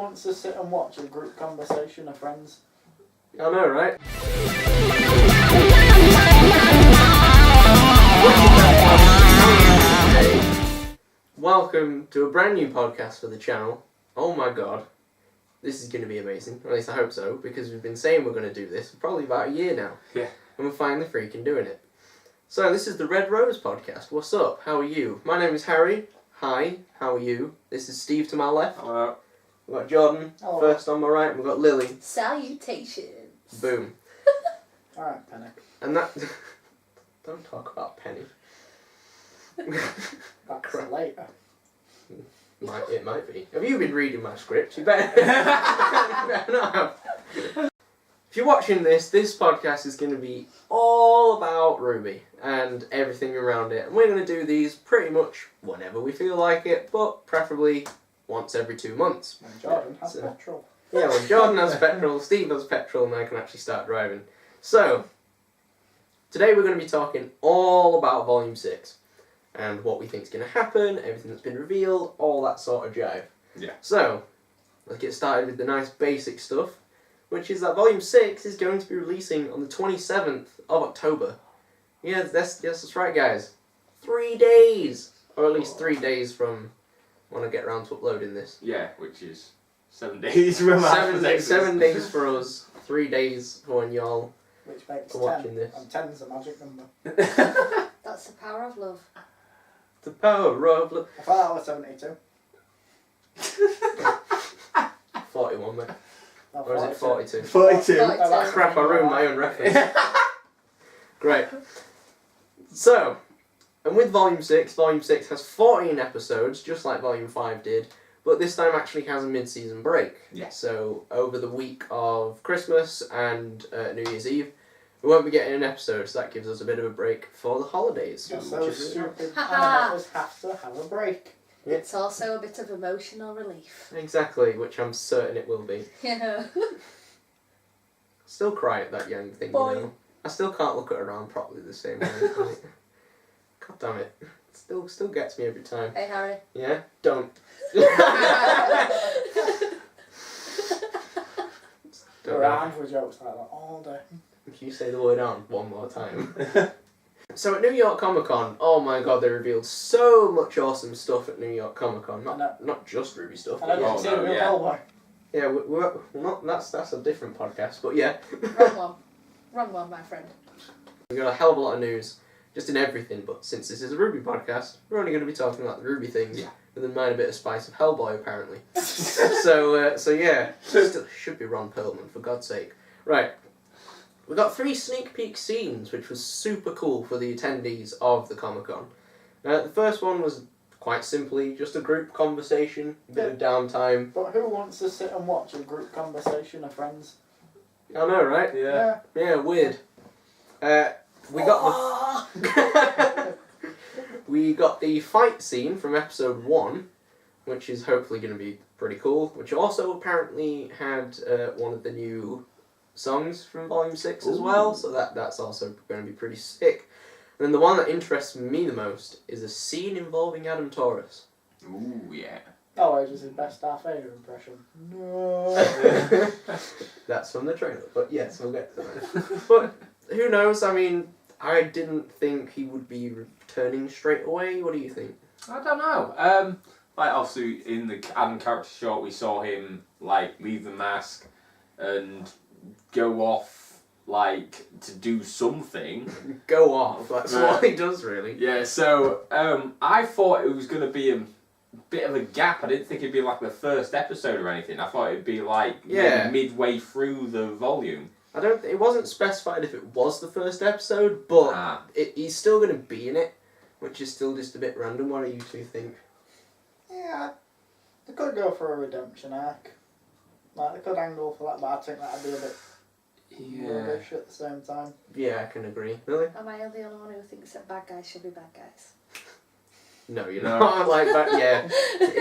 wants to sit and watch a group conversation of friends? I know, right? Welcome to a brand new podcast for the channel. Oh my god, this is going to be amazing. At least I hope so, because we've been saying we're going to do this for probably about a year now. Yeah. And we're finally freaking doing it. So this is the RWBY Podcast. What's up? How are you? My name is Harry. Hi, how are you? This is Steve to my left. Hello. We've got Jordan Hello. first on my right, and we've got Lily. Salutations. Boom. Alright, Penny. And that... Don't talk about Penny. That's later. It might be. Have you been reading my script? You better, you better not have. If you're watching this podcast is going to be all about RWBY and everything around it. And we're going to do these pretty much whenever we feel like it, but preferably once every 2 months. When Jordan has So- petrol. Yeah, when Jordan has petrol, Steve has petrol, and I can actually start driving. So, today we're going to be talking all about Volume 6. And what we think is going to happen, everything that's been revealed, all that sort of jive. Yeah. So, let's get started with the nice basic stuff, which is that Volume 6 is going to be releasing on the 27th of October. Yeah, that's right, guys. 3 days! Or at least 3 days from when I get around to uploading this. Yeah, which is 7 days from our 7 days for us, 3 days for when y'all Which makes are watching 10. this. And 10's a magic number. That's the power of love. The power of love. I thought that was 72. 41, mate. No, Or is it 42? 42. Oh, Crap, I ruined my own reference. Great. So, and with Volume 6 has 14 episodes, just like Volume 5 did, but this time actually has a mid-season break. Yeah. So, over the week of Christmas and New Year's Eve, we won't be getting an episode, so that gives us a bit of a break for the holidays. Just which so is really stupid. Haha. Animators have to have a break. Yeah. It's also a bit of emotional relief. Exactly, which I'm certain it will be. Yeah. Still cry at that young thing, Boy. you know. I still can't look at her around properly the same way. Like, God damn it. It still gets me every time. Hey, Harry. Yeah? Don't. Don't Around for jokes like that all day. If you say the word "on" one more time. So at New York Comic Con, oh my god, they revealed so much awesome stuff at New York Comic Con. Not just RWBY stuff. And I But didn't yeah, see the real yeah. Hellboy. yeah, we're not. That's a different podcast. But yeah, Wrong one. Wrong one, my friend. we got a hell of a lot of news, just in everything. But since this is a RWBY podcast, we're only going to be talking about the RWBY things. Yeah. With a minor bit of spice of Hellboy, apparently. So yeah, still should be Ron Perlman, for God's sake. Right. We got 3 sneak peek scenes, which was super cool for the attendees of the Comic-Con. The first one was quite simply just a group conversation, a bit of downtime. But who wants to sit and watch a group conversation of friends? I know, right? Yeah. Yeah, weird. We got the we got the fight scene from episode 1, which is hopefully going to be pretty cool. Which also apparently had one of the new songs from Volume 6 as well, so that's also going to be pretty sick. And then the one that interests me the most is a scene involving Adam Taurus. Ooh, yeah. Oh, it was his best Darth Vader impression. No. That's from the trailer, but yes, we'll get to that. But who knows? I mean, I didn't think he would be returning straight away. What do you think? I don't know. Like, obviously, in the Adam character short, we saw him, like, leave the mask and go off, like, to do something. Go off. That's what he does, really. Yeah, so, I thought it was going to be a bit of a gap. I didn't think it'd be, like, the first episode or anything. I thought it'd be, like, maybe midway through the volume. It wasn't specified if it was the first episode, but he's still going to be in it, which is still just a bit random. What do you two think? Yeah, they could go for a redemption arc. Like, they could angle for that, but I think that'd be a bit rubbish at the same time. Yeah, I can agree. Really? Am I the only one who thinks that bad guys should be bad guys? No, you're No. not like that. Yeah,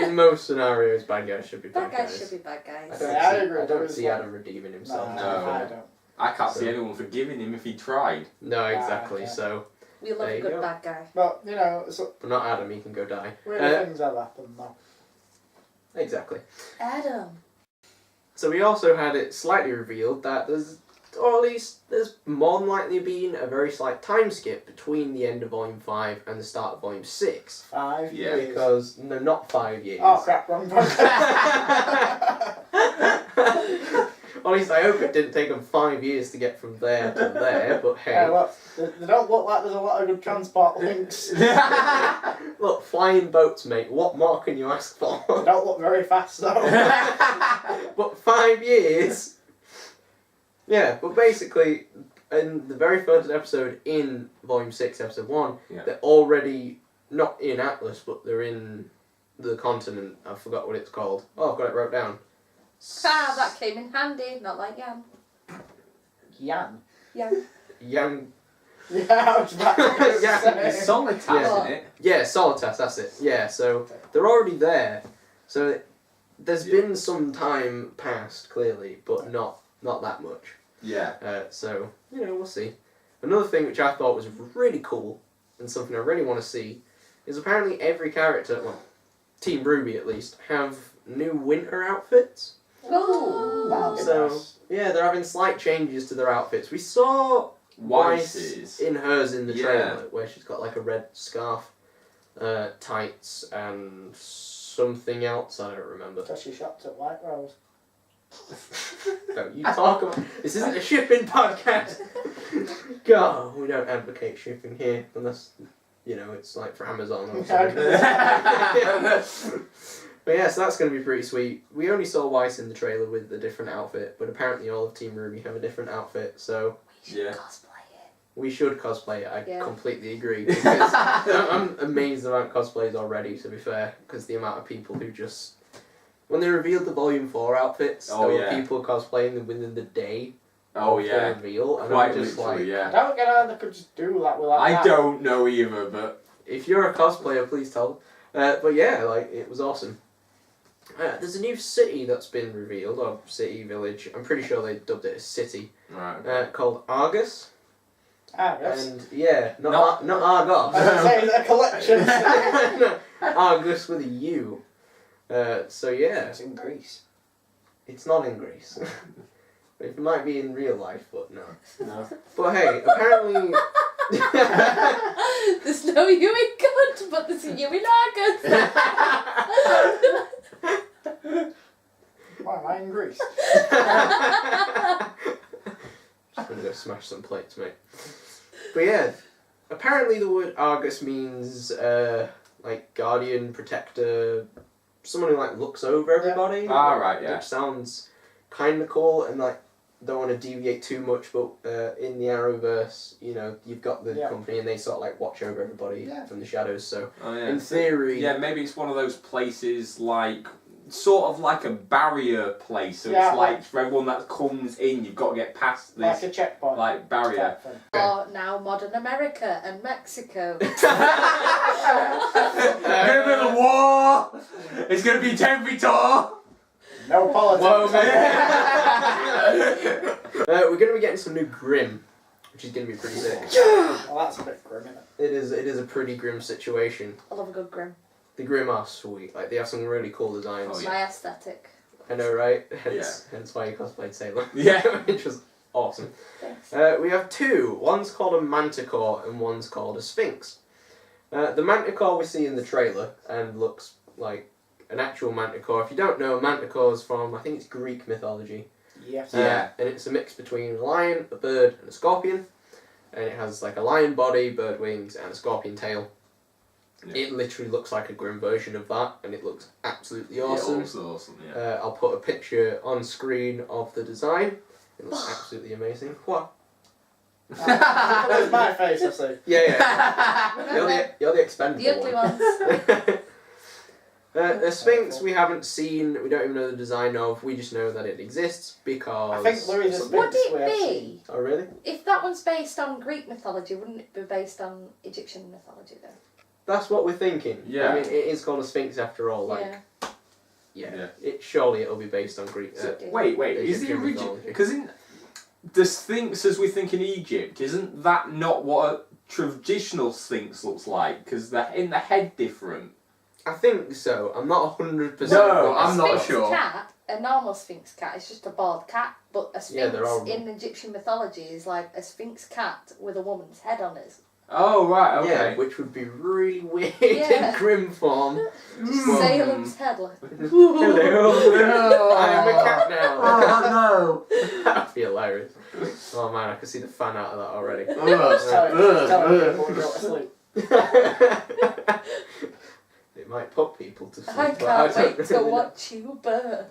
in most scenarios, bad guys should be Bad bad guys guys. should be bad guys. I I don't agree. see Adam redeeming himself. No. I don't. I can't So- see anyone forgiving him if he tried. No, exactly. yeah. So, We love There a you good go. bad guy. But, you know, so, but not Adam. He can go die. weird things have happened, though. Exactly. Adam. So we also had it slightly revealed that there's more than likely been a very slight time skip between the end of Volume 5 and the start of Volume 6. 5 Yeah. years. Because, no, not 5 years. Oh crap, wrong podcast. At least I hope it didn't take them 5 years to get from there to there, but hey. Look, they don't look like there's a lot of good transport links. Look, flying boats, mate, what more can you ask for? They don't look very fast though. But 5 years? Yeah, but basically, in the very first episode in Volume 6, Episode 1, Yeah. they're already not in Atlas, but they're in the continent. I forgot what it's called. Oh, I've got it wrote down. Ah, that came in handy, not like Jan. Yan. Jan. Yang. Yeah, I was about to Yeah, say. It's Solitas, Yeah. isn't it? Yeah, Solitas, that's it. Yeah, so they're already there. So there's been some time passed, clearly, but not that much. Yeah. So, we'll see. Another thing which I thought was really cool, and something I really want to see, is apparently every character, well, Team RWBY at least, have new winter outfits. Oh. That'll be So, nice. yeah, they're having slight changes to their outfits. We saw Weiss Weiss's. in hers in the Yeah. trailer, where she's got like a red scarf, tights, and something else I don't remember. So she shopped at White Rose. Don't you talk about... This isn't a shipping podcast! God, we don't advocate shipping here, unless, it's like for Amazon or something. But yeah, so that's going to be pretty sweet. We only saw Weiss in the trailer with a different outfit, but apparently all of Team RWBY have a different outfit, so We should Yeah. cosplay it. we should cosplay it. I Yeah. completely agree. Because I'm amazed about cosplays already, to be fair, because the amount of people who just... When they revealed the Volume 4 outfits, Oh, there were yeah. people cosplaying them within the day Oh of yeah. the reveal, and Quite I'm just literally, like, I yeah. don't get how they could just do that with I that. don't know either, but if you're a cosplayer, please tell them. But yeah, like, it was awesome. There's a new city that's been revealed, or city, village, I'm pretty sure they dubbed it as city, right. called Argus. Argus. And yeah, not Not- not I was Argos. gonna say, is it a collection? No, Argus with a U. So yeah, It's in Greece. it's not in Greece. It might be in real life, but no. No. But hey, apparently... There's no you in good, but there's a you in Argus. Why am I in Greece? Just gonna go smash some plates, mate. But yeah, apparently the word Argus means like guardian, protector, someone who like looks over everybody. Ah, right, yeah. Which sounds kind of cool, and like don't want to deviate too much, but in the Arrowverse, you've got the company and they sort of like watch over everybody from the shadows. So Oh, yeah. in theory, Yeah, maybe it's one of those places like sort of like a barrier place. So Yeah, it's like for everyone that comes in, you've got to get past Like this a checkpoint. like barrier. type thing. Or now modern America and Mexico. It's gonna be a war. It's gonna be temperature. No politics. Whoa, we're going to be getting some new Grim, which is going to be pretty sick. Well, that's a bit grim, isn't it? It is a pretty grim situation. I love a good grim. The Grim are sweet. Like, they have some really cool designs. Oh, yeah. My aesthetic. I know, right? Hence why you cosplayed Sailor. Yeah. Which was awesome. Thanks. We have two. One's called a Manticore and one's called a Sphinx. The Manticore we see in the trailer and looks like an actual Manticore. If you don't know, Manticore's from, I think it's Greek mythology. Yes. Yeah. And it's a mix between a lion, a bird, and a scorpion. And it has like a lion body, bird wings, and a scorpion tail. Yeah. It literally looks like a grim version of that, and it looks absolutely awesome. Yeah, also awesome, yeah. I'll put a picture on screen of the design. It looks absolutely amazing. What? That's my face, I see. Yeah. You're the expendable The ugly one. ones. The Sphinx we haven't seen, we don't even know the design of, we just know that it exists because... I think Louis the Would Sphinx we have it seen. be? Oh really? If that one's based on Greek mythology, wouldn't it be based on Egyptian mythology then? That's what we're thinking. Yeah. I mean, it is called a Sphinx after all, like... Yeah. Yeah. Surely it'll be based on Greek... Wait, is the Egyptian original? mythology. Because in the Sphinx, as we think in Egypt, isn't that not what a traditional Sphinx looks like? Because in the head different. I think so. I'm not 100%. No, A I'm not Sphinx sure. cat a normal Sphinx cat is just a bald cat, but a Sphinx they're horrible. in Egyptian mythology is like a Sphinx cat with a woman's head on it. Oh, right, okay. Yeah, which would be really weird Yeah. in grim form. Salem's head, like. Hello, I'm a cat now. Oh That'd be hilarious. Oh man, I can see the fan out of that already. no! Telling people to go to sleep. It might put people to sleep. I but can't don't wait to really know. watch you burn.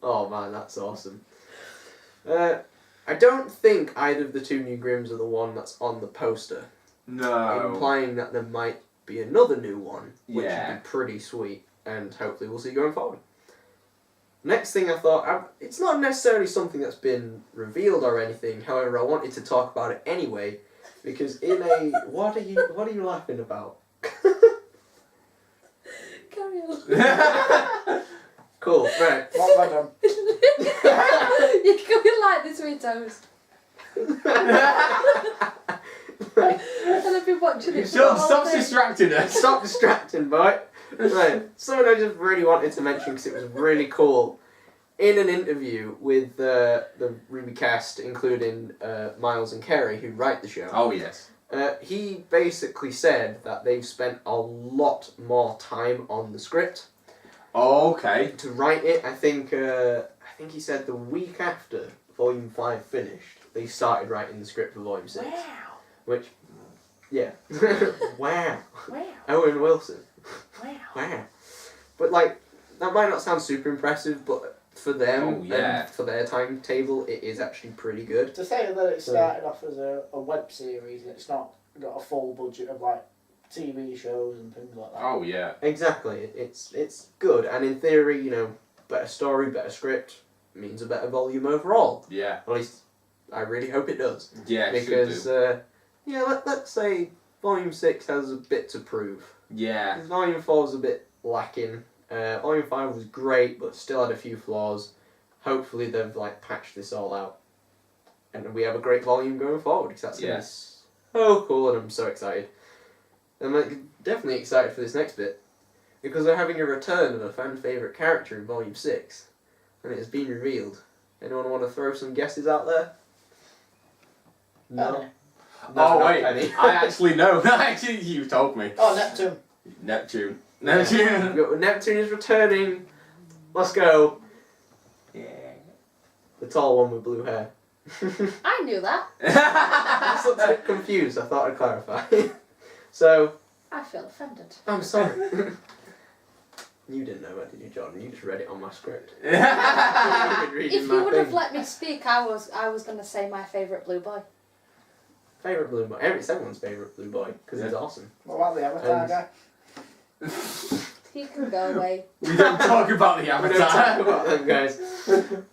Oh man, that's awesome. I don't think either of the two new Grims are the one that's on the poster, No. implying that there might be another new one, which Yeah. would be pretty sweet, and hopefully we'll see going forward. Next thing I thought, it's not necessarily something that's been revealed or anything, however I wanted to talk about it anyway, because in a... What are you laughing about? Carry on. Cool, right. What have I done? You're going like this with your toes. And I've been watching it. Sean, for all stop day. distracting us. Stop distracting, boy. Right, something I just really wanted to mention because it was really cool. In an interview with the RWBY cast, including Miles and Kerry, who write the show, Oh, yes. he basically said that they've spent a lot more time on the script Oh, okay. to write it. I think he said the week after Volume 5 finished, they started writing the script for Volume 6. Wow. Which, yeah. Wow. Wow. Owen Wilson. Wow. Wow. But, like, that might not sound super impressive, but for them Oh, yeah. and for their timetable, it is actually pretty good. To say that it started off as a web series and it's not got a full budget of like TV shows and things like that. Oh, yeah. Exactly. It's good, and in theory, you know, better story, better script means a better volume overall. Yeah. At least, I really hope it does. Yeah, it Because, should do. let's say Volume 6 has a bit to prove. Yeah. Volume 4 was a bit lacking. Volume 5 was great, but still had a few flaws. Hopefully they've like patched this all out, and we have a great volume going forward. Because that's gonna be so cool, and I'm so excited. I'm like, definitely excited for this next bit because they're having a return of a fan favorite character in Volume 6, and it has been revealed. Anyone want to throw some guesses out there? No. Penny. No, Oh, not wait. Penny. I actually know. Actually, you told me. Oh, Neptune. Neptune. Neptune is returning. Let's go. Yeah. The tall one with blue hair. I knew that. I was a bit confused. I thought I'd clarify. So, I feel offended. I'm sorry. You didn't know that, did you, Jordan? You just read it on my script. If you would have let me speak, I was going to say my favourite blue boy. Favourite blue boy. It's everyone's favourite blue boy because he's Yeah. awesome. What about the Avatar And- guy? He can go away. We don't talk about the We don't Avatar. talk about them guys.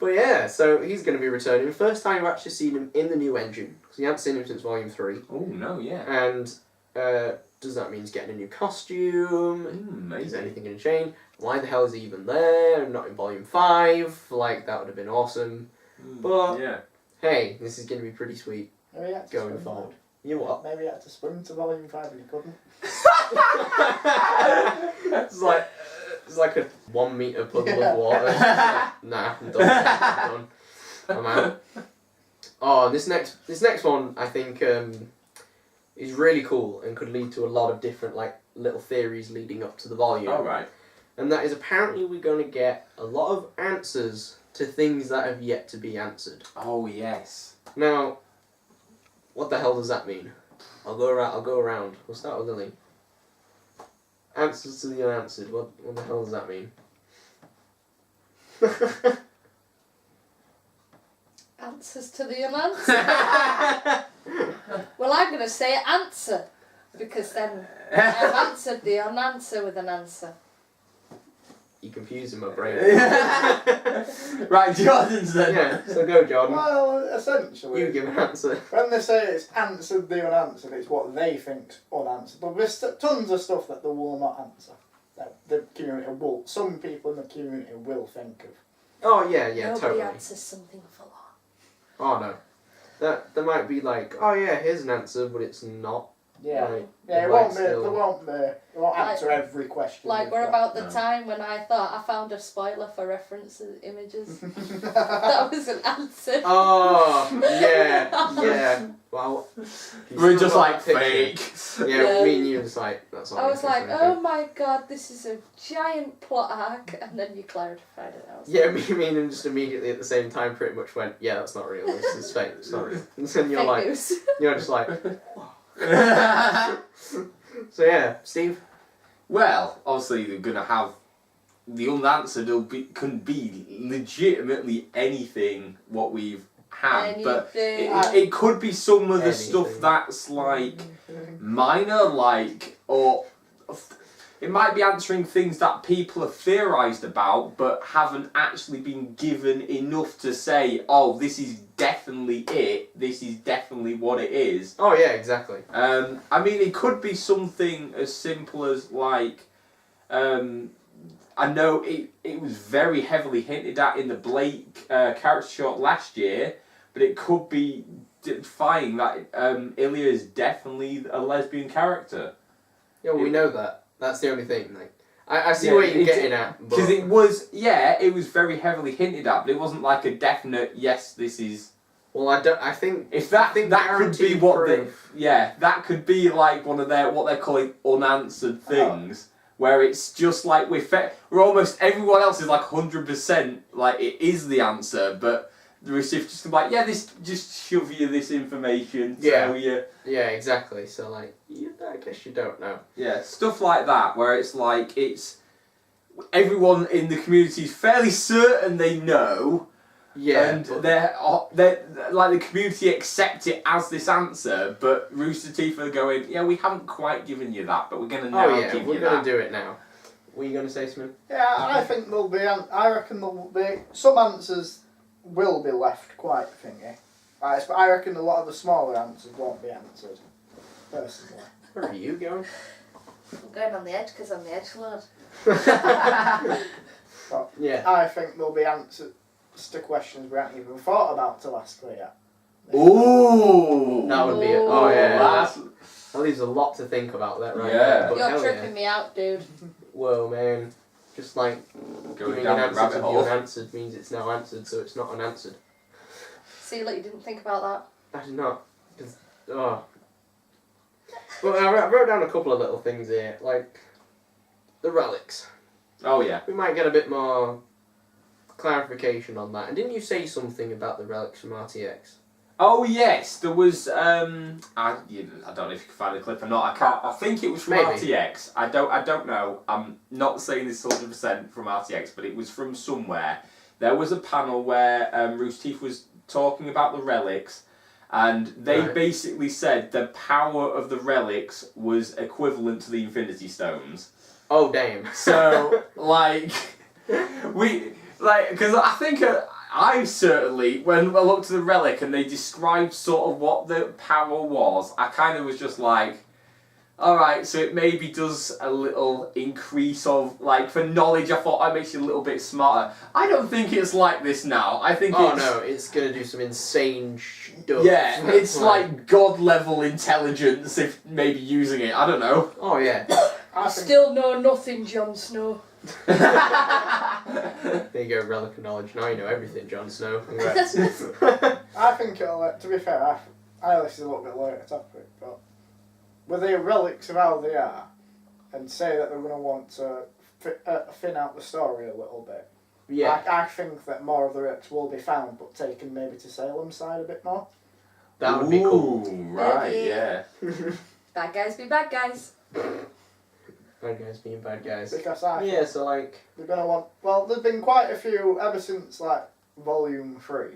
But yeah, so he's going to be returning. First time I've actually seen him in the new engine. Because you haven't seen him since Volume 3. Oh, no, yeah. And does that mean he's getting a new costume? Is Maybe. anything going to change? Why the hell is he even there? Not in Volume 5? Like, that would have been awesome. But, Yeah. hey, this is going to be pretty sweet Maybe he had to going swim forward. to- You what? Maybe he had to swim to Volume 5 and he couldn't. It's like a 1 metre puddle Yeah. of water. Nah, I'm done. I'm done. I'm out. Oh, this next one I think is really cool and could lead to a lot of different like little theories leading up to the volume. Alright. And that is apparently we're going to get a lot of answers to things that have yet to be answered. Oh, yes. Now, what the hell does that mean? I'll go around. We'll start with Lily. Answers to the unanswered. What the hell does that mean? Answers to the unanswered. Well, I'm going to say answer. Because then I've answered the unanswer with an answer. You confusing my brain. Right, Jordan's then. Yeah, so go, Jordan. Well, essentially, You give an answer. when they say it's answered the unanswered, it's what they think's unanswered. But there's tons of stuff that they will not answer. That the community will. Some people in the community will think of. Oh yeah, Nobody totally. answers something full on. Oh no, there might be like, oh yeah, here's an answer, but it's not Yeah. Right. Yeah, it might won't be. still- It won't answer every question. Like, you've what got. about the No. time when I thought I found a spoiler for reference images? That was an answer. Oh, yeah. Well, We're just got like that picture. fake. Yeah, me and you just like, that's all. I was like, interesting, I oh think. my god, this is a giant plot arc, and then you clarified it. I was Yeah, like, me and him just immediately at the same time pretty much went, yeah, that's not real, this is fake, it's not real. And then you're fake like, news. you're just like, so yeah, Steve? Well, obviously they're gonna have the unanswered. Can be legitimately anything what we've had, but it could be some of the Anything. stuff that's like minor, like, or it might be answering things that people have theorised about but haven't actually been given enough to say, oh, this is definitely it, this is definitely what it is. Oh yeah, exactly. I mean, it could be something as simple as like, I know it was very heavily hinted at in the Blake character shot last year, but it could be defying that Ilya is definitely a lesbian character. Yeah, well, we know that. That's the only thing. Like, I see what you're getting at. Because it was very heavily hinted at, but it wasn't like a definite, yes, this is... Well, I think... If that think that could be guaranteed what proof. that could be like one of their, what they're calling unanswered things, where it's just like we're almost, everyone else is like 100%, like it is the answer, but the receiver just like, yeah, this just shove you this information, tell you. Yeah, exactly. So, like, I guess you don't know. Yeah, stuff like that, where it's like, it's... Everyone in the community is fairly certain they know, Yeah, and but- they're like, the community accept it as this answer, but Rooster Teeth are going, yeah, we haven't quite given you that, but we're going to now give we're you going that. to do it now. Were you going to say something? Yeah, I think there'll be. I reckon there'll be some answers will be left quite thingy. But I reckon a lot of the smaller answers won't be answered. Personally. Where are you going? I'm going on the edge because I'm the edge lord. But Yeah. I think there'll be answers to questions we haven't even thought about till last yet. Ooh! That would be it. Oh, yeah. That's, That leaves a lot to think about that right Yeah. there. But You're hell tripping me out, dude. Whoa, man. Just like going giving down an the answer rabbit to the hole. unanswered means it's now answered, so it's not unanswered. See, like you didn't think about that. I did not. 'Cause, oh. Well, I wrote down a couple of little things here, like the relics. Oh, yeah. We might get a bit more clarification on that. And didn't you say something about the relics from RTX? Oh, yes, there was, I don't know if you can find the clip or not. I think it was from Maybe. RTX. I don't know. I'm not saying this 100% from RTX, but it was from somewhere. There was a panel where Rooster Teeth was talking about the relics, and they Right. basically said the power of the relics was equivalent to the Infinity Stones. Oh, damn. So, like, because I think I certainly, when I looked at the relic and they described sort of what the power was, I kind of was just like, alright, so it maybe does a little increase of, like, for knowledge, I thought that makes you a little bit smarter. I don't think it's like this now. I think Oh it's... no, it's gonna do some insane stuff. Yeah, it's like god-level intelligence if maybe using it. I don't know. Oh yeah. I think Still know nothing, Jon Snow. There you go, relic of knowledge. Now you know everything, Jon Snow. Congrats. I think it'll. To be fair, I know this is a little bit later topic, but with the relics of how they are, and say that they're going to want to thin out the story a little bit. Yeah. I think that more of the relics will be found, but taken maybe to Salem's side a bit more. That would be cool. Ooh, right, yeah. Bad guys be bad guys. Bad guys being bad guys. Because I think Yeah, so like... they're going to want. Well, there's been quite a few ever since like Volume 3.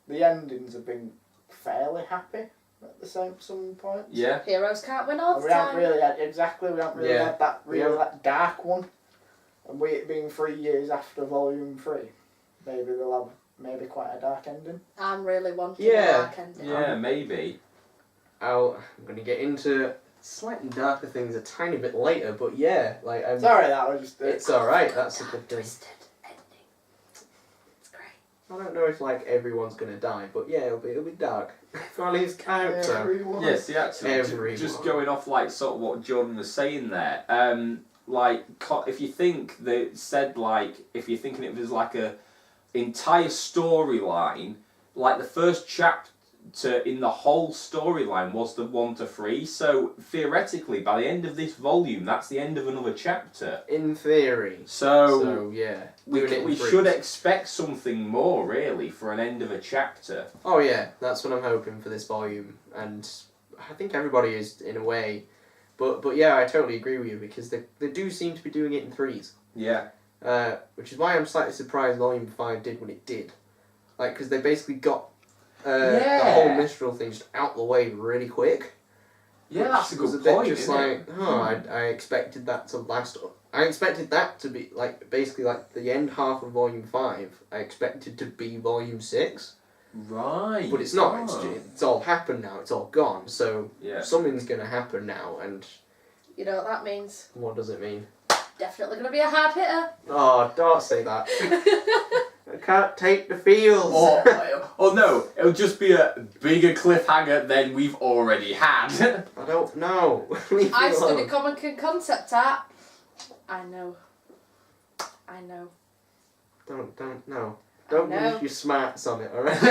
The endings have been fairly happy at the some points. Yeah. Heroes can't win all And the we haven't time. really had we haven't really Yeah. had that really Yeah. that dark one. And we it being 3 years after Volume 3, maybe they'll have maybe quite a dark ending. I'm really wanting Yeah. a dark ending. Yeah, maybe. I'm going to get into slightly darker things a tiny bit later, but yeah, like... Sorry, that was just It's alright, that's a good thing. Twisted ending. It's great. I don't know if like everyone's gonna die, but yeah, it'll be dark. Well, his character. Everyone. Yeah, see, actually, Everyone. just going off like sort of what Jordan was saying there. Like if you think they said like if you're thinking it was like a entire storyline, like the first chapter in the whole storyline was the 1 to 3. So theoretically, by the end of this volume, that's the end of another chapter. In theory. So yeah, we should expect something more really for an end of a chapter. Oh yeah, that's what I'm hoping for this volume, and I think everybody is in a way. But yeah, I totally agree with you because they do seem to be doing it in 3s. Yeah. Which is why I'm slightly surprised Volume 5 did what it did. Like, because they basically got the whole Mistral thing just out the way really quick. Yeah, that's a was good a bit point. just like, I expected that to last. I expected that to be like basically like the end half of Volume 5. I expected to be Volume 6. Right. But it's not. Oh. It's all happened now. It's all gone. So Yeah. something's going to happen now. And You know what that means? what does it mean? Definitely going to be a hard hitter. Oh, don't say that. I can't take the feels. Or no, it'll just be a bigger cliffhanger than we've already had. I don't know. Leave me I studied alone. comic and concept art. I know. Don't no. Don't know. use your smarts on it, alright?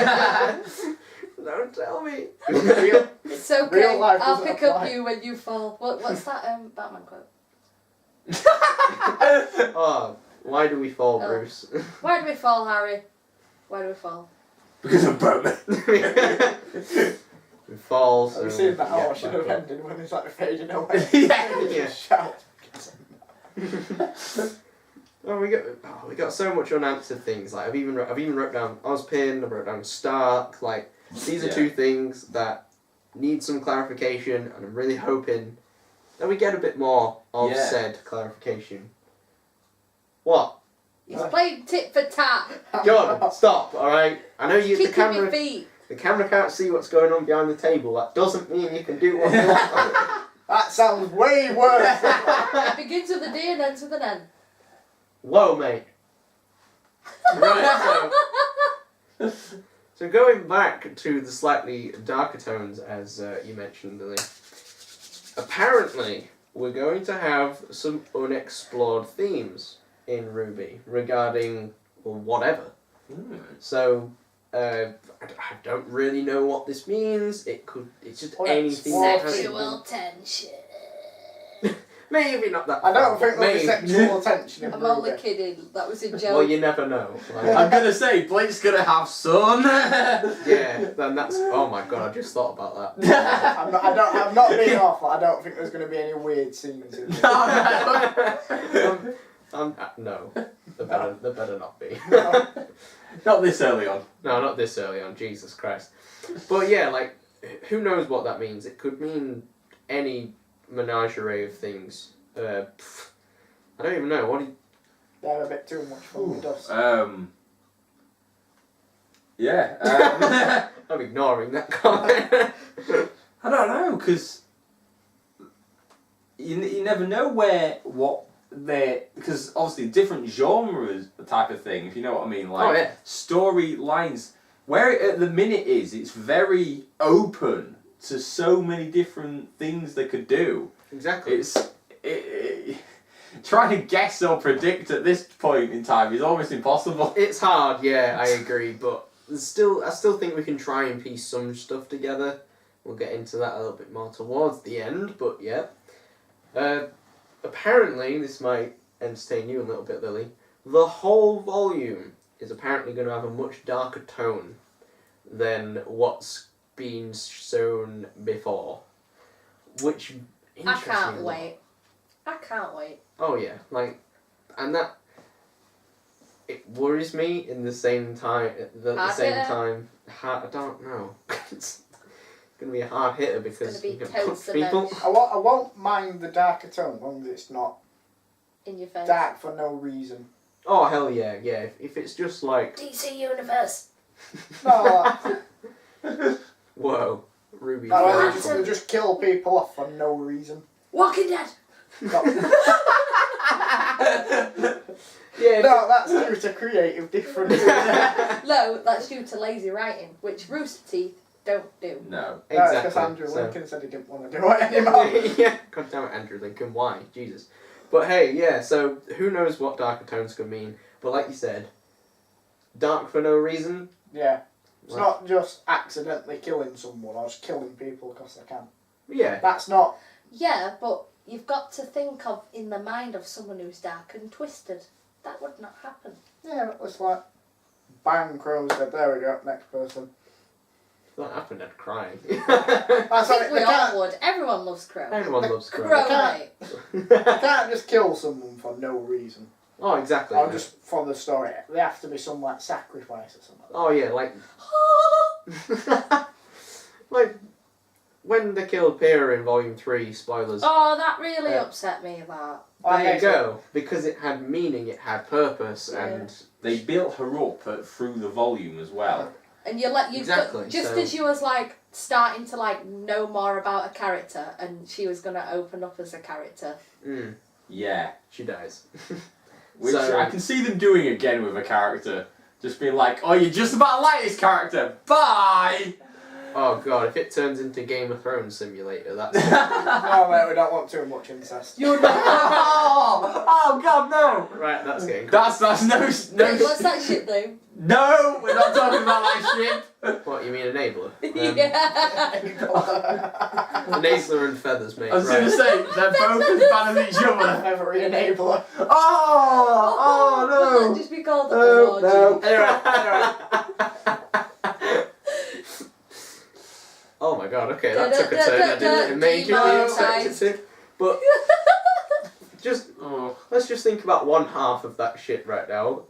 Don't tell me. Real, It's okay. Real life I'll doesn't pick up apply. you when you fall. What's that Batman quote? Oh, why do we fall, Oh. Bruce? Why do we fall, Harry? Why do we fall? Because of Batman. We fall. So Have you seen that? we get Oh, I should back have up. ended when he's like fading away. Yeah. Yeah. Shout. Oh, we got so much unanswered things. Like I've even wrote down Ozpin. I wrote down Stark. Like these are Yeah. two things that need some clarification, and I'm really hoping that we get a bit more of Yeah. said clarification. What? He's playing tit for tat. John, stop. All right. I know you. The Kicking your camera. feet. The camera can't see what's going on behind the table. That doesn't mean you can do what you want. That sounds way worse. It begins with a D and ends with an N. Whoa, mate. Right, so going back to the slightly darker tones, as you mentioned, Lily, apparently we're going to have some unexplored themes in RWBY regarding whatever. So, I don't really know what this means. It's just anything. that has- Sexual tension. Maybe not that. I don't far, think there'll be maybe. sexual attention in I'm only RWBY. kidding. That was a joke. Well, you never know. Like, I'm gonna say Blake's gonna have son. yeah, then that's. Oh my god, I just thought about that. I'm not being awful. I don't think there's going to be any weird scenes in this. No, there better not be. Not this early on. No, not this early on. Jesus Christ. But yeah, like, who knows what that means? It could mean any menagerie of things. I don't even know. What do you... They're a bit too much fun with us. Yeah. I'm ignoring that comment. I don't know, because you never know because obviously different genres type of thing, if you know what I mean. Like, Oh, yeah. storylines, where it at the minute is, it's very open to so many different things they could do. Exactly. Trying to guess or predict at this point in time is almost impossible. It's hard, yeah, I agree, but I still think we can try and piece some stuff together. We'll get into that a little bit more towards the end, but yeah. Apparently, this might entertain you a little bit, Lily. The whole volume is apparently going to have a much darker tone than what's been shown before. Which I interests me can't a lot. wait. I can't wait. Oh yeah, like, and that it worries me in the same time. I don't know. It's gonna be a hard hitter because gonna you be can punch toast and people. then- I won't mind the darker tone as long as it's not In your face. dark for no reason. Oh hell yeah, yeah. If it's just like DC Universe. No, whoa, Ruby. no, they just kill people off for no reason. Walking Dead. No. Yeah. No, that's due to creative differences. No, that's due to lazy writing, which Rooster Teeth don't do. No. Because Exactly. Andrew so- Lincoln said he didn't want to do it anymore. Yeah. God damn it, Andrew Lincoln. Why? Jesus. But hey, yeah. So who knows what darker tones could mean? But like you said, dark for no reason. Yeah. It's Right. not just accidentally killing someone or just killing people because they can. Yeah. That's not. Yeah, but you've got to think of in the mind of someone who's dark and twisted. That would not happen. Yeah, it's like bang, Crow's dead. There we go. Next person. If that happened, I'd cry. That's I like, think we they all can't, would. Everyone loves Crow. Everyone loves Crow. Crow, Can't- mate. they can't just kill someone for no reason. Oh, exactly. Or just for the story. They have to be some like sacrifice or something. Oh yeah, like like when they killed Pyrrha in Volume 3, spoilers. Oh, that really Yeah. upset me. That. There you go. Because it had meaning, it had purpose, and They built her up through the volume as well. And you let you Exactly, just so- as you was like starting to like know more about a character, and she was gonna open up as a character. Yeah. she dies. Which So- I can see them doing again with a character. Just being like, oh, you're just about to like this character. Bye! Oh god, if it turns into Game of Thrones simulator, that's Oh, mate, we don't want too much incest. You're not. oh god, no! right. That's getting. That's no. What's that shit though? No, we're not talking about that shit. What you mean, enabler? Yeah. Enabler and feathers, mate. I was right. gonna say they're both as bad as each other. Every enabler. Oh Will no! it just be called No, an no. orgy? Anyway. Oh my god. Okay, that took a turn I didn't majorly expect it to. But let's just think about one half of that shit right now,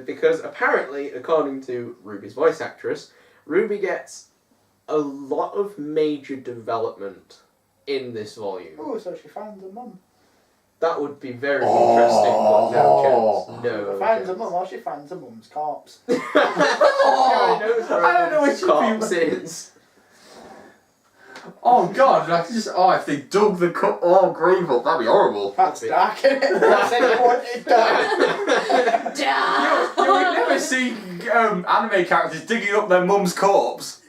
because apparently, according to Ruby's voice actress, Ruby gets a lot of major development in this volume. Oh, so she finds a mum. That would be very interesting, but no chance. She No finds a chance. mum or she finds a mum's corpse. Oh, She already knows where I don't know Ruby's which of you- corpse is. Oh god, I can just if they dug the cut grave up, that'd be horrible. That's dark, isn't it? That's it, you want it dark. You would never see anime characters digging up their mum's corpse.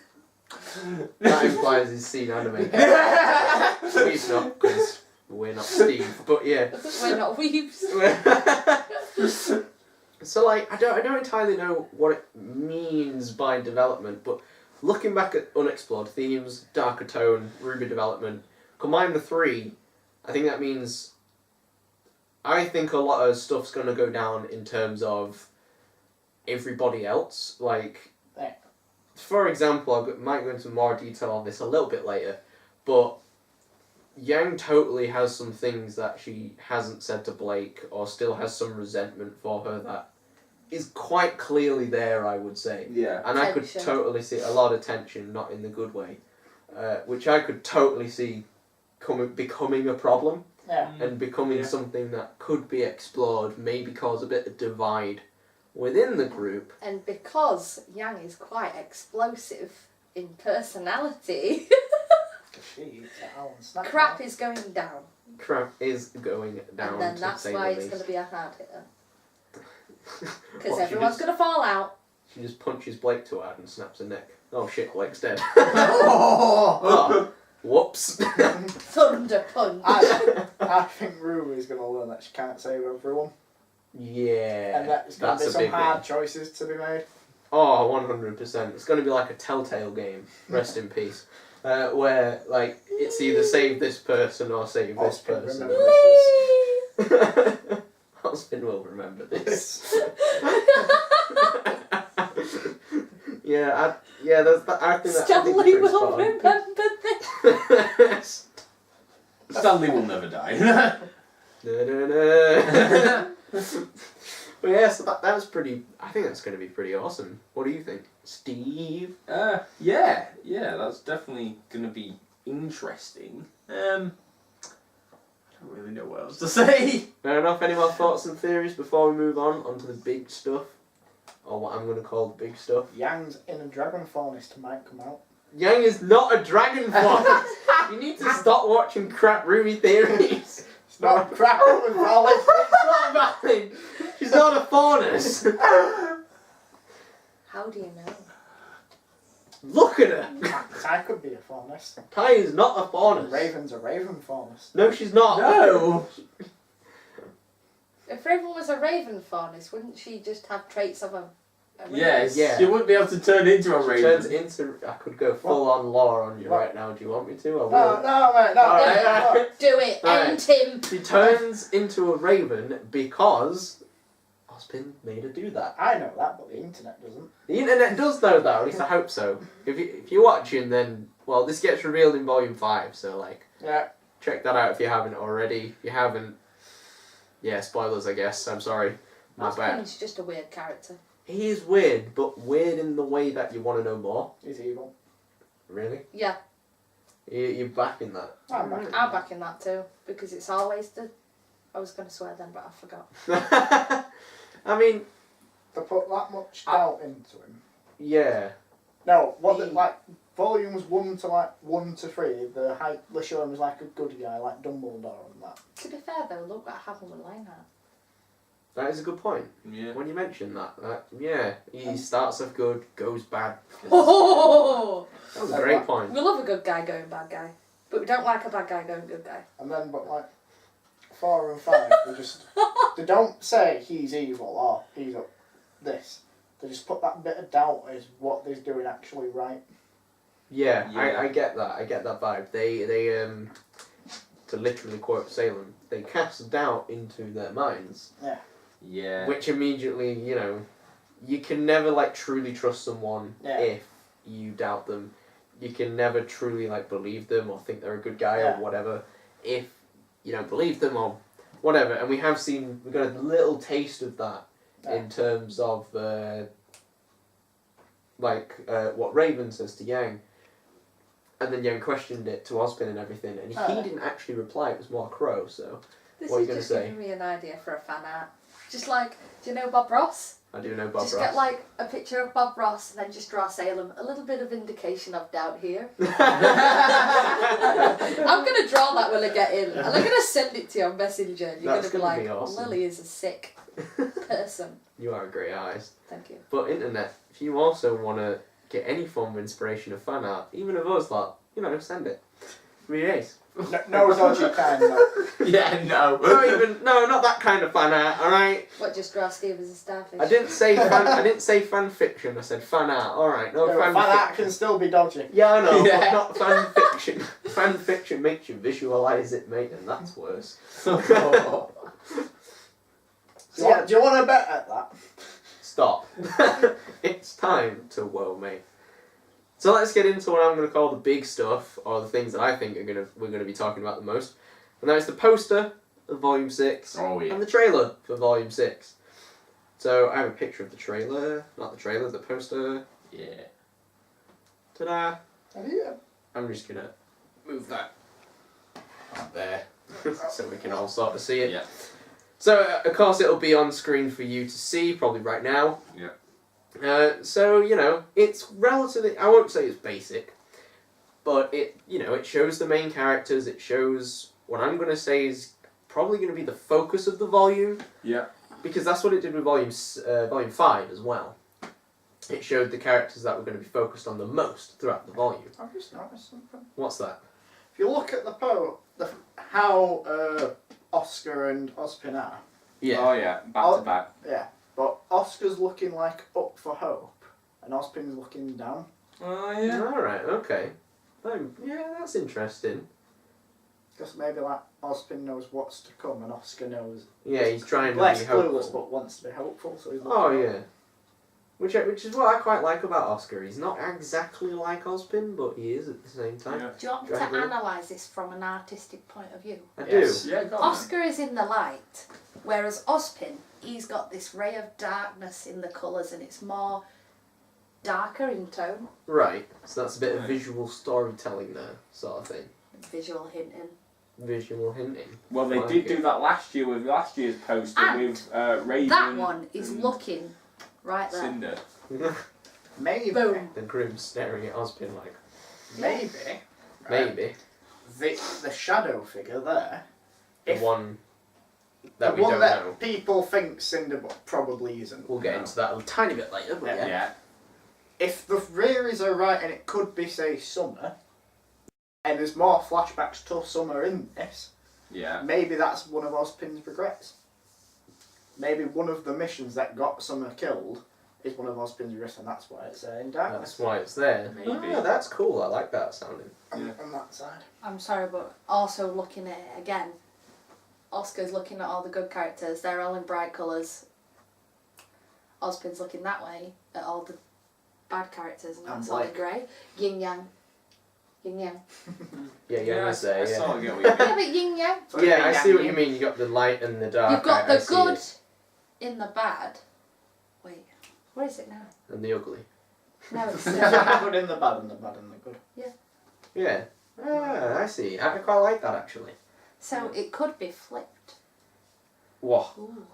That implies he's seen anime. We've not, because we're not Steve. But yeah. We're not weaves. So like, I don't entirely know what it means by development, but looking back at unexplored themes, darker tone, Ruby development, combine the three, I think that means I think a lot of stuff's gonna go down in terms of everybody else. Like, Yeah. for example, might go into more detail on this a little bit later, but Yang totally has some things that she hasn't said to Blake, or still has some resentment for her that is quite clearly there, I would say. Yeah. And I could Tension. totally see a lot of tension, not in the good way, which I could totally see becoming a problem Yeah. and becoming Yeah. something that could be explored, maybe cause a bit of divide within the group. And because Yang is quite explosive in personality, She eats it all and snacks crap it. is going down. Crap is going down, And then to that's say why the it's going least. to be a hard hitter. Because What, she everyone's just- going to fall out. She just punches Blake too hard and snaps her neck. Oh shit, Blake's dead. Oh. Oh, whoops. Thunder punch. I think Ruby's going to learn that she can't save everyone. Yeah, And that it's going to that's be a some big hard one. choices to be made. Oh, 100%. It's going to be like a Telltale game, rest in peace, where like it's either save this person or save this Austin, person. remember this. Austin will remember this. Yeah, that's that. I think that. Stanley will remember this. Stanley will never die. But yeah, so that was pretty. I think that's going to be pretty awesome. What do you think, Steve? Yeah, that's definitely gonna be interesting. I don't really know what else to say. Fair enough. Any more thoughts and theories before we move on onto the big stuff, or what I'm going to call the big stuff? Yang's inner dragon forest might come out. Yang is not a dragon forest. You need to stop watching crap Ruby theories. It's not a crap with valid. It's not valid. She's not a faunus. How do you know? Look at her. I could be a faunus. Ty is not a faunus. Raven's a raven faunus. No, she's not. No. If Raven was a raven faunus, wouldn't she just have traits of a raven? Yes. Yeah. She wouldn't be able to turn into a She raven. turns into. I could go full on lore on you What? right now. Do you want me to? I will. No, mate, no. Alright. Do it. Alright. End him. She turns into a raven because Ospin made her do that. I know that, but the internet doesn't. The internet does know that, or at least I hope so. If you're watching, then well, this gets revealed in Volume 5, so like Yeah. check that out if you haven't already. If you haven't, yeah, spoilers, I guess. I'm sorry, my bad. Ospin's just a weird character. He is weird, but weird in the way that you want to know more. He's evil. Really? Yeah, You're backing that? I'm back. I'm backing that too because it's always the. I was going to swear then, but I forgot. I mean, To put that much doubt into him. yeah. No, what He- like volumes 1 to 3, they show him as like a good guy, like Dumbledore and that. To be fair though, look what happened with Lionheart. That is a good point. Yeah. When you mention that, yeah, he starts off good, goes bad. Oh! That was a great point. We love a good guy going bad guy, but we don't like a bad guy going good guy. And then, but like 4 and 5, they don't say he's evil or he's up this. They just put that bit of doubt as what they're doing actually right. Yeah, Yeah. I get that. I get that vibe. They to literally quote Salem, they cast doubt into their minds, Yeah. which immediately, you can never like truly trust someone Yeah. if you doubt them. You can never truly like believe them or think they're a good guy Yeah. or whatever if you don't believe them or whatever. And we got a little taste of that Yeah. in terms of what Raven says to Yang. And then Yang questioned it to Ozpin and everything, and he didn't actually reply, it was more Crow, so This What are is you gonna just say? giving me an idea for a fan art. Just like, do you know Bob Ross? I do know Bob Just Ross. get like a picture of Bob Ross and then just draw Salem. A little bit of indication of doubt here. I'm going to draw that when I get in. And I'm going to send it to you on Messenger. And you're going That's to be gonna like, be awesome. Lily is a sick person. You are a great artist. Thank you. But internet, if you also want to get any form of inspiration of fan art, even of us, send it. Really nice. No dodgy kind though. Yeah, no. Not that kind of fan art, alright? What, just draw Steve as a starfish? I didn't say fan fiction, I said fan art, alright, no Yeah, fan fan art fiction. can still be dodgy. Yeah, I know, Yeah. but not fan fiction. Fan fiction makes you visualise it, mate, and that's worse. Do you want to bet at that? Stop. It's time to whoa, mate. So let's get into what I'm going to call the big stuff, or the things that I think we're going to be talking about the most. And that is the poster of Volume 6 Oh, yeah. and the trailer for Volume 6. So I have a picture of the trailer, not the trailer, the poster. Yeah. Ta-da! Yeah. I'm just going to move that up there so we can all sort of see it. Yeah. So, of course, it'll be on screen for you to see, probably right now. Yeah. It's relatively, I won't say it's basic, but it shows the main characters, it shows what I'm going to say is probably going to be the focus of the volume. Yeah. Because that's what it did with Volume 5 as well. It showed the characters that were going to be focused on the most throughout the volume. I've just noticed something. What's that? If you look at how Oscar and Ozpin are, Oh, yeah. Back to back. yeah, but Oscar's looking like up for hope, and Ozpin's looking down. Oh, yeah. Alright, okay. Yeah, that's interesting. Just maybe like Ozpin knows what's to come, and Oscar knows Yeah, he's trying to less be clueless, hopeful. but wants to be hopeful. So he's Oh, looking yeah. Which is what I quite like about Oscar. He's not exactly like Ozpin, but he is at the same time. Yeah. Do you want me Do I to agree? analyse this from an artistic point of view? I Yes. do. Yeah, go on. Oscar is in the light, whereas Ozpin, he's got this ray of darkness in the colours and it's more darker in tone, Right. So that's a bit of Right. visual storytelling there, sort of thing. visual hinting. Visual hinting. Well, they Like did it. do that last year with last year's poster And with Raven. That one is and looking right there. Cinder. maybe, Boom. The Grim staring at Ozpin like, maybe, maybe. the shadow figure there. The If- one... that the we one don't that know. people think Cinder but probably isn't. We'll get into that a tiny bit later, but yeah. Yeah. If the theories are right and it could be, say, Summer, and there's more flashbacks to Summer in this, Yeah. maybe that's one of Ozpin's regrets. Maybe one of the missions that got Summer killed is one of Ozpin's regrets, and that's why it's in darkness. That's why it's there. Maybe. Oh, that's cool. I like that sounding. On that side. I'm sorry, but also looking at it again, Oscar's looking at all the good characters. They're all in bright colours. Ozpin's looking that way at all the bad characters, and that's all in Blake. grey. Yin yang. Yin yang. Yeah, I say, I yeah. sort of get what you Yeah, mean. but yin yang. Yeah, I see what you mean. You got the light and the dark. You've got I the see good it. in the bad. Wait, what is it now? And the ugly. No, it's There's the good in the bad and the bad in the good. Yeah. Ah, I see. I quite like that actually. so it could be flipped. What? Ooh.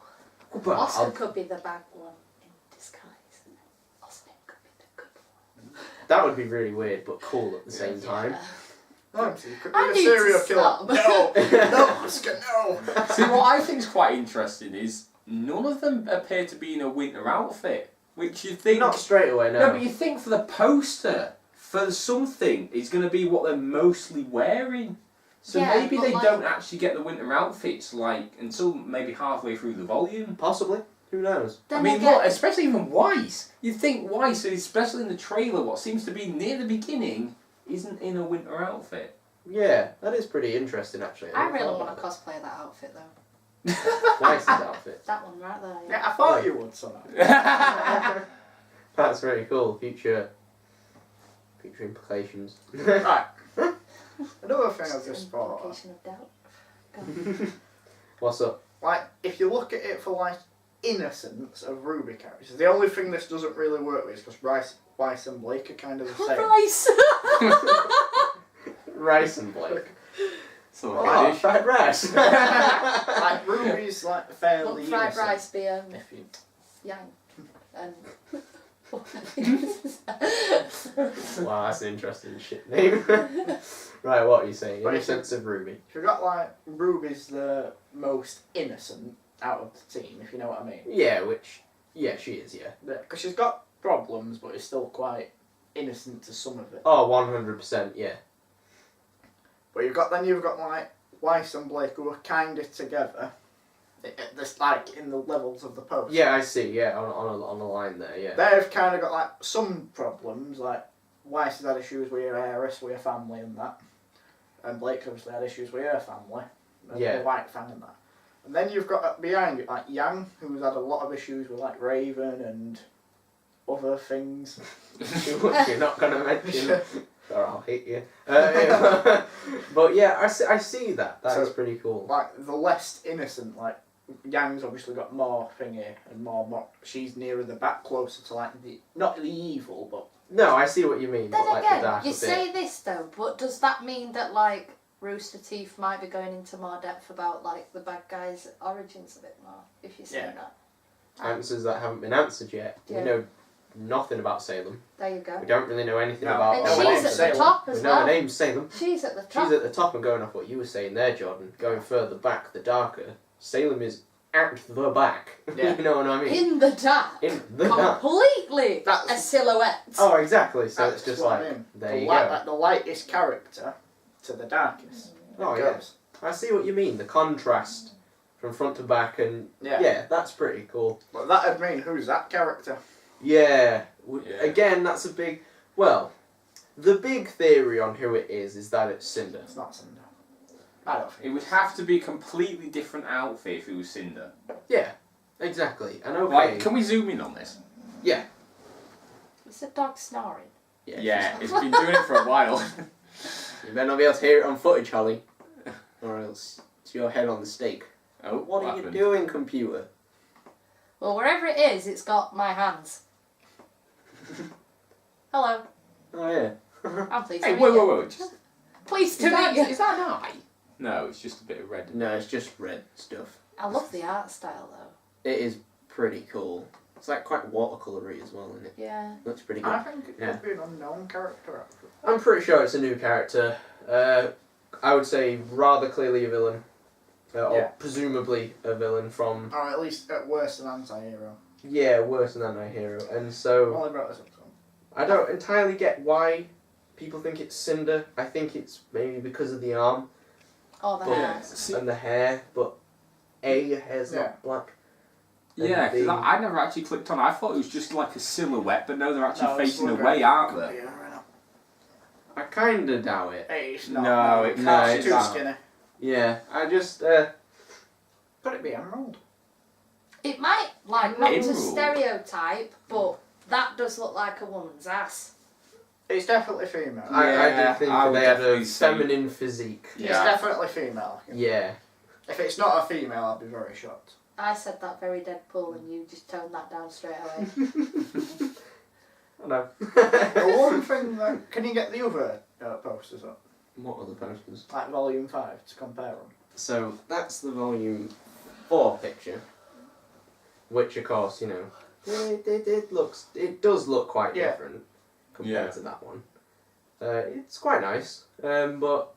Well, Oscar could be the bad one in disguise, and then Ozpin could be the good one. that would be really weird, but cool at the same time. Oh, so you could I be a need serial to killer. stop. No, no, Oscar, no. See, what I think's quite interesting is none of them appear to be in a winter outfit, which you think. Not straight away, No, but you think for the poster, for something, it's going to be what they're mostly wearing. So Yeah, maybe but they like- don't actually get the winter outfits like until maybe halfway through the volume. Possibly. Who knows? Then I mean, again, look, especially even Weiss. You'd think Weiss, especially in the trailer, what seems to be near the beginning, isn't in a winter outfit. Yeah, that is pretty interesting actually. I never really thought want to about cosplay that outfit though. that. Weiss's outfit. That one right there. Yeah, I thought you would somehow. That's very cool. Future implications. Right. Another thing I've just thought of, Implication of doubt. Go on. What's up? like, if you look at it for, like, innocence of RWBY characters, the only thing this doesn't really work with is because Weiss and Blake are kind of the same. Rice! Rice and Blake. So Oh, fried rice. Like, RWBY's, like, fairly Look, fried innocent. rice, beer, If you... yang. And... Wow, that's an interesting shit name. Right, what are you saying? But Innocence of RWBY. If you've got, like, RWBY's the most innocent out of the team, if you know what I mean. Yeah, she is, yeah. Because she's got problems, but is still quite innocent to some of it. Oh, 100%, yeah. But you've got like Weiss and Blake who are kind of together, at this, like in the levels of the post. Yeah, I see, yeah, on a line there, yeah. They've kind of got like some problems, like Weiss has had issues with her heiress, with her family and that, and Blake's obviously had issues with her family, Yeah. the White fan and that. And then you've got behind it like Yang, who's had a lot of issues with like Raven and other things. You're not going to mention, or I'll hit you. But yeah, I see that. That is So, pretty cool. Like the less innocent, like Yang's obviously got more thingy and more. She's nearer the back, closer to like the not the evil, but No, I see what you mean. Then but like again, the darker you bit. say this though, but does that mean that like Rooster Teeth might be going into more depth about like the bad guys' origins a bit more, if you say Yeah. that? Answers that haven't been answered yet. Yeah. We know nothing about Salem. There you go. We don't really know anything No. about And Oh, her her she's name's name. at the Salem. top We as know her well. name's Salem. She's at the top. She's at the top, and going off what you were saying there, Jordan, going further back, the darker, Salem is at the back. Yeah. You know what I mean? In the dark. In the dark. Completely That's- a silhouette. Oh, exactly. So that's it's just what like, I mean. there the you light, go. like the lightest character to the darkest. Oh, It yeah. goes. I see what you mean. The contrast from front to back, and Yeah. that's pretty cool. But that'd mean who's that character? Yeah. Yeah. Again, that's a big. Well, the big theory on who it is that it's Cinder. It's not Cinder. I don't think It would have to be a completely different outfit if it was Cinder. Yeah, exactly. And okay. Like, can we zoom in on this? Yeah. It's a dog snoring. Yeah, it's been doing it for a while. You better not be able to hear it on footage, Holly, or else it's your head on the stake. Oh, What are happened? you doing, computer? Well, wherever it is, it's got my hands. Hello. Oh yeah. I'm pleased Hey, to wait, meet you. wait, wait. Just, Pleased to is, that, meet you. is that an eye? No, it's just a bit of red. No, it's just red stuff. I love the art style though. It is pretty cool. It's like quite watercolory as well, isn't it? Yeah. Looks pretty good. I think it Yeah. could be an unknown character. Actually. I'm pretty sure it's a new character. I would say rather clearly a villain. Or Yeah. presumably a villain from, Or at least at worst an anti-hero. yeah, worse than anti-hero. And so Well, I brought this up to him. I don't entirely get why people think it's Cinder. I think it's maybe because of the arm Or the But- hairs. and the hair, but A, her hair's Yeah. not black. Yeah, because B, I never actually clicked on it. I thought it was just like a silhouette, but no, they're actually No, it's facing look away, great. aren't they? Yeah, right now. I kinda doubt it. It's not. No, it it's can't. too No. skinny. Yeah, I just, Could it be emerald? It might, like, not to Emerald. stereotype, but that does look like a woman's ass. It's definitely female. I Yeah, did think I would they had a definitely say- feminine physique. It's Yeah. definitely female. Yeah. If it's not a female, I'd be very shocked. I said that very Deadpool and you just toned that down straight away. I know. The one thing that... Can you get the other posters up? What other posters? Like volume 5 to compare them? So that's the volume 4 picture, which of course, you know, it does look quite Yeah. different compared Yeah. to that one. It's quite nice, but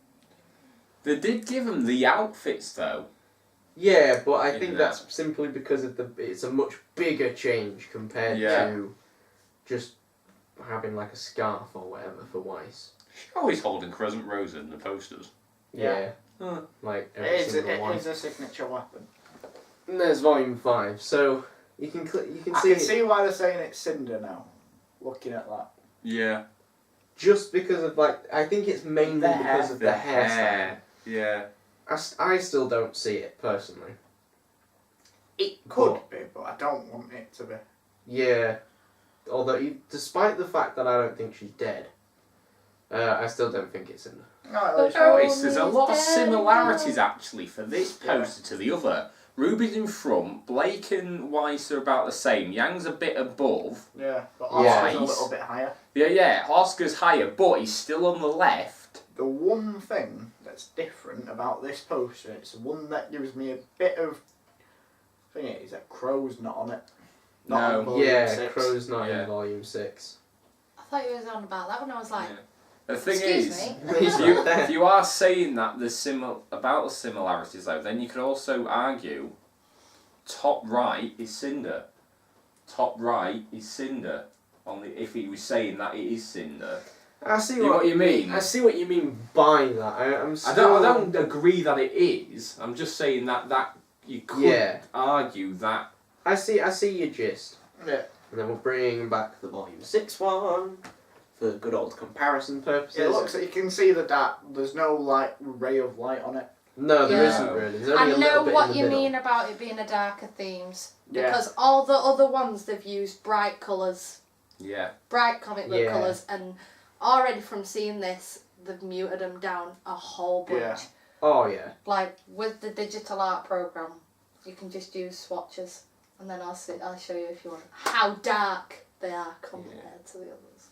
They did give them the outfits though. yeah, but I In think that. that's simply because of it's a much bigger change compared Yeah. to just having like a scarf or whatever for Weiss. She's always holding crescent roses in the posters. Yeah, Huh. like every It single one. is a signature weapon. And there's volume 5, so you can I see can see why they're saying it's Cinder now. Looking at that. Yeah. just because of like I think it's mainly The because hair. of the hairstyle. Yeah. I still don't see it personally. It could be, but I don't want it to be. Yeah, although despite the fact that I don't think she's dead, I still don't think it's in there. No, at But least Notice there's a Always lot of dead. similarities actually for this Yeah. poster to the other. Ruby's in front, Blake and Weiss are about the same. Yang's a bit above. yeah, but Yeah. Oscar's a little bit higher. Yeah, Oscar's higher, but he's still on the left. The one thing that's different about this poster, it's the one that gives me a bit of thing is that Crow's not on it. Not No. on volume Yeah, 6. Crow's not Yeah. in volume 6. I thought you was on about that when I was like, Yeah. The thing excuse is, me? He's if you, right there. if you are saying that there's about the similarities though, then you could also argue top right is Cinder. Top right is Cinder. If he was saying that it is Cinder. I see You know what you mean? I see what you mean by that. I'm I still. don't agree that it is. I'm just saying that you could Yeah. argue that. I see your gist. Yeah. And then we're bringing back the volume 6 one for good old comparison purposes. It looks like you can see the dark. There's no like ray of light on it. No, there Yeah. not really. There's only I a little know bit what in the you middle. mean about it being a darker themes. Yeah. Because all the other ones they've used bright colours, Yeah. bright comic book Yeah. colours, and already from seeing this, they've muted them down a whole bunch. Yeah. Oh yeah. Like with the digital art program, you can just use swatches, and then I'll show you if you want how dark they are compared to the others.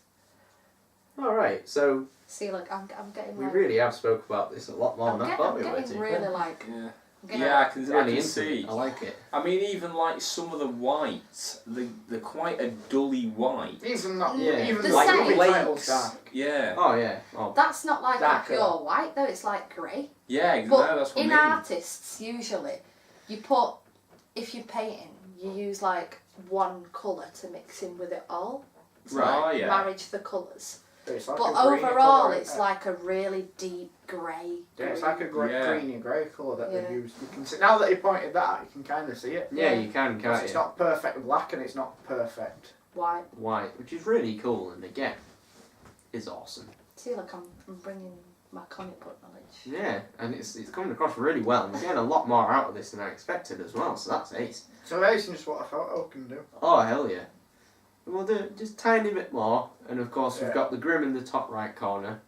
All right. So See, look, I'm getting we like, really have spoke about this a lot more than I thought we I'm were. getting to. really like, Yeah. I'm getting Yeah, I can Really into see. it. I like it. I mean, even like some of the whites, they're quite a dully white. Even not. Yeah. Even The like same. the Blake's, title's dark. yeah, Oh yeah. Oh. that's not like a Darker. pure white though. It's like grey. yeah. But No, that's what in I mean. artists, usually, you put, if you're painting, you use like one colour to mix in with it all. To Right. like, Oh, yeah. marriage the colours. It's like But a greeny overall, colour, it's isn't it? like a really deep grey. Yeah, it's like a Yeah. greeny grey colour that Yeah. they've used. You can see now that he pointed that out, you can kind of see it. Yeah, you can, Because can't it's you? not perfect black and it's not perfect. white. White, which is really cool, and again, is awesome. See, look, I'm bringing my comic book knowledge. Yeah, and it's coming across really well, and we're getting a lot more out of this than I expected as well. So that's ace. So that's just what a photo can do. Oh hell yeah! We'll do just tiny bit more, and of course Yeah. we've got the Grim in the top right corner.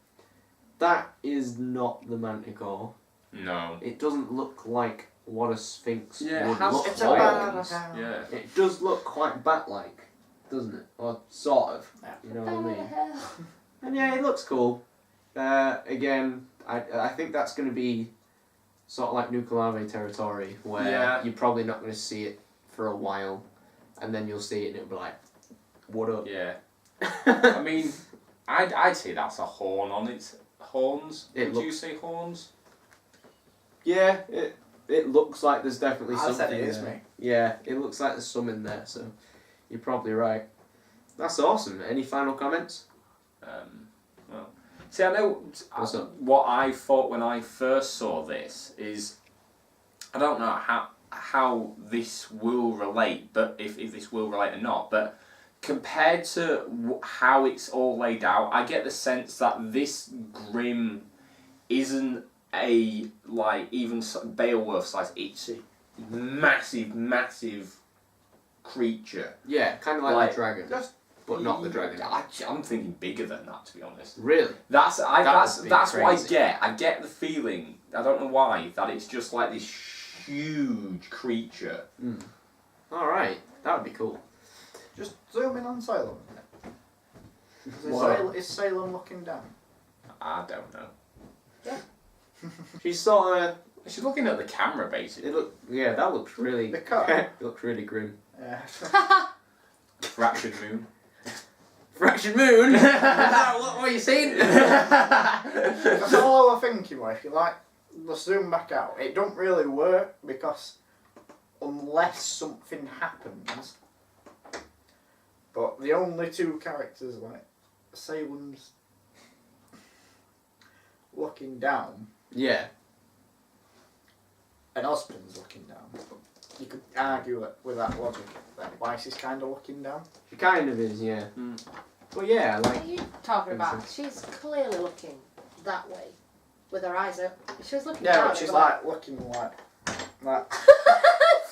That is not the Manticore. No. It doesn't look like what a Sphinx Yeah, it would has look It's a like. horns. banana. Yeah. It does look quite bat-like, doesn't it? Or sort of. Yeah. You know what I Oh, mean? hell. And yeah, it looks cool. Again, I think that's going to be sort of like Nucleave territory, where Yeah. you're probably not going to see it for a while, and then you'll see it and it'll be like, what up? Yeah. I mean, I'd say that's a horn on its horns. It Would you looks- say horns? Yeah, it looks like there's definitely I something said it is there. me. Yeah, it looks like there's some in there, so you're probably right. That's awesome. Any final comments? Well, see, I know What's up? what I thought when I first saw this is, I don't know how this will relate, but if this will relate or not, but compared to how it's all laid out, I get the sense that this Grimm isn't a, like, even Beowulf size. It's a massive creature. Yeah, kind of like Like, the dragon, but not the dragon. I'm thinking bigger than that, to be honest. Really? That's what I crazy. get. I get the feeling, I don't know why, that it's just like this huge creature. Alright, that would be cool. Just zoom in on Salem. What? Is Salem looking down? I don't know. She's sort of... She's looking at the camera, basically. Yeah, that looks really... Because- it looks really grim. Yeah. Fractured moon. Fractured moon? Is that what you seen? That's all I was thinking. Well, if you like, the zoom back out, it don't really work because unless something happens. But the only two characters, like Salem's looking down Yeah. and Osmond's looking down. You could argue it with that logic that Weiss is kind of looking down. She kind of is, yeah. But yeah, What like... are you talking about? She's clearly looking that way, with her eyes up. She was looking Yeah, down. but she's at like looking like.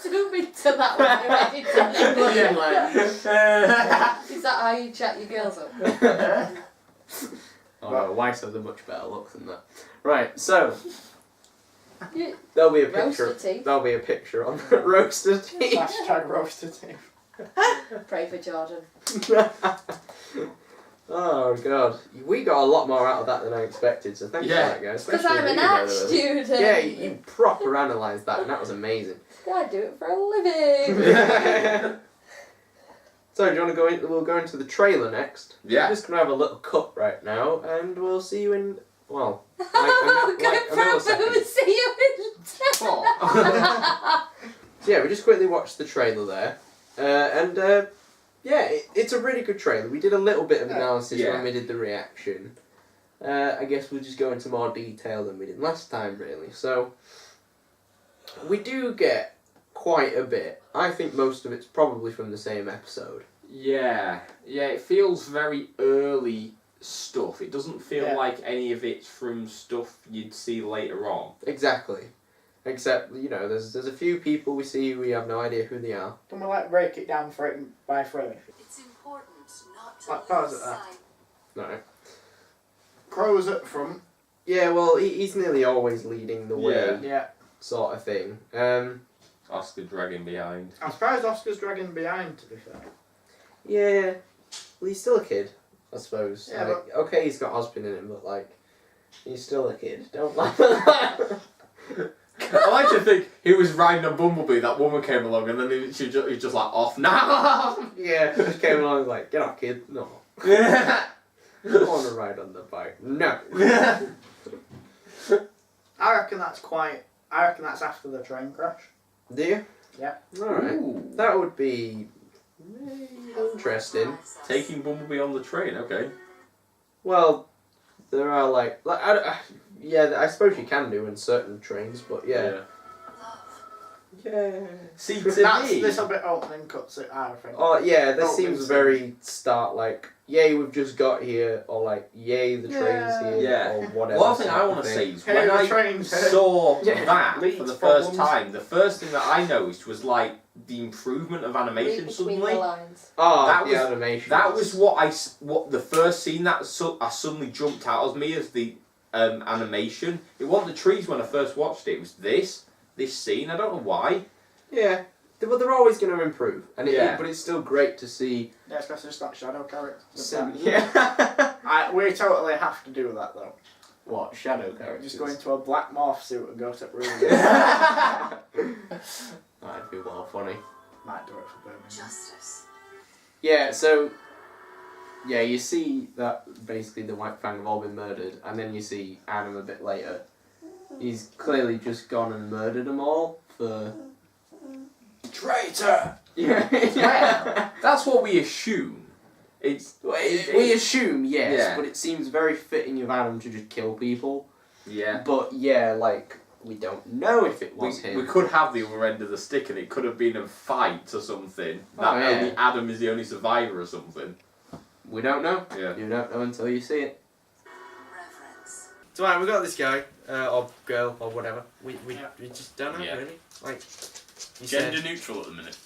Zoom into that one. You edited Looking it. like... Is that how you chat your girls up? Oh no, Weiss has a much better look than that. Right, so... You- There'll be a picture. Roasted teeth. There'll be a picture on the roasted teeth. Hashtag roasted teeth. Pray for Jordan. Oh god, we got a lot more out of that than I expected. So thank you for that, guys. Because Especially I'm an you, by art the way. student. Yeah, you proper analysed that, and that was amazing. I do it for a living. So do you want to go in? We'll go into the trailer next. Yeah. We're just gonna have a little cut right now, and we'll see you in. Well, I'm gonna a millisecond. see you in Oh. So yeah, we just quickly watched the trailer there, and yeah, it's a really good trailer. We did a little bit of analysis Yeah. when we did the reaction. I guess we'll just go into more detail than we did last time, really. So we do get quite a bit. I think most of it's probably from the same episode. Yeah, it feels very early stuff. It doesn't feel like any of it's from stuff you'd see later on. Exactly. Except, you know, there's a few people we see we have no idea who they are. Can we like break it down frame by frame? It's important not to Like, pause lose at that. sight. No. Crow's at front. Yeah, well, he's nearly always leading the way, Yeah. sort of thing. Oscar dragging behind. I'm surprised Oscar's dragging behind, to be fair. Yeah, well, he's still a kid, I suppose. Yeah, like, okay, he's got Ospin in him, but like, he's still a kid. Don't laugh at that. I like to think he was riding a Bumblebee, that woman came along, and then he was just like, off now! Yeah, just came along and was like, get off, kid. No. I want to ride on the bike. No. I reckon that's after the train crash. Do you? Yeah. Alright. Ooh. That would be interesting. Taking Bumblebee on the train, okay. Well, there are like yeah, I suppose you can do in certain trains, but yeah. Yeah. See, to That's me... this a bit opening cuts it, I think. Oh yeah, this Oh, seems it's- very start like, yay, we've just got here, or like, yay, the train's Yeah. here, Yeah. or whatever. One thing I sort of want to thing. say is, Hey, when the I train's here. saw Yeah. that Leads for the first problems. time, the first thing that I noticed was like the improvement of animation Read between suddenly. the lines. Oh, That the was- animation. That was what the first scene that I suddenly jumped out at me as the animation. It wasn't the trees when I first watched it. It was this scene. I don't know why. Yeah. But they're always going to improve, and Yeah. but it's still great to see. Yeah, especially just that shadow character. Yeah. We totally have to do that though. What shadow characters? Just go into a black morph suit and go to RWBY. That'd be well funny. Might do it for Birmingham. Justice. Yeah. So. Yeah, you see that basically the White Fang have all been murdered, and then you see Adam a bit later, He's clearly just gone and murdered them all for... Traitor! Yeah. Well, that's what we assume. We assume, yes, Yeah. but it seems very fitting of Adam to just kill people. Yeah. But yeah, like, we don't know if it was him. We could have the other end of the stick and it could have been a fight or something. Oh, That yeah. only Adam is the only survivor or something. We don't know. Yeah. You don't know until you see it. Reverence. So we got this guy, or girl, or whatever. We just don't know, Yeah. really. Like, you Gender said, neutral at the minute.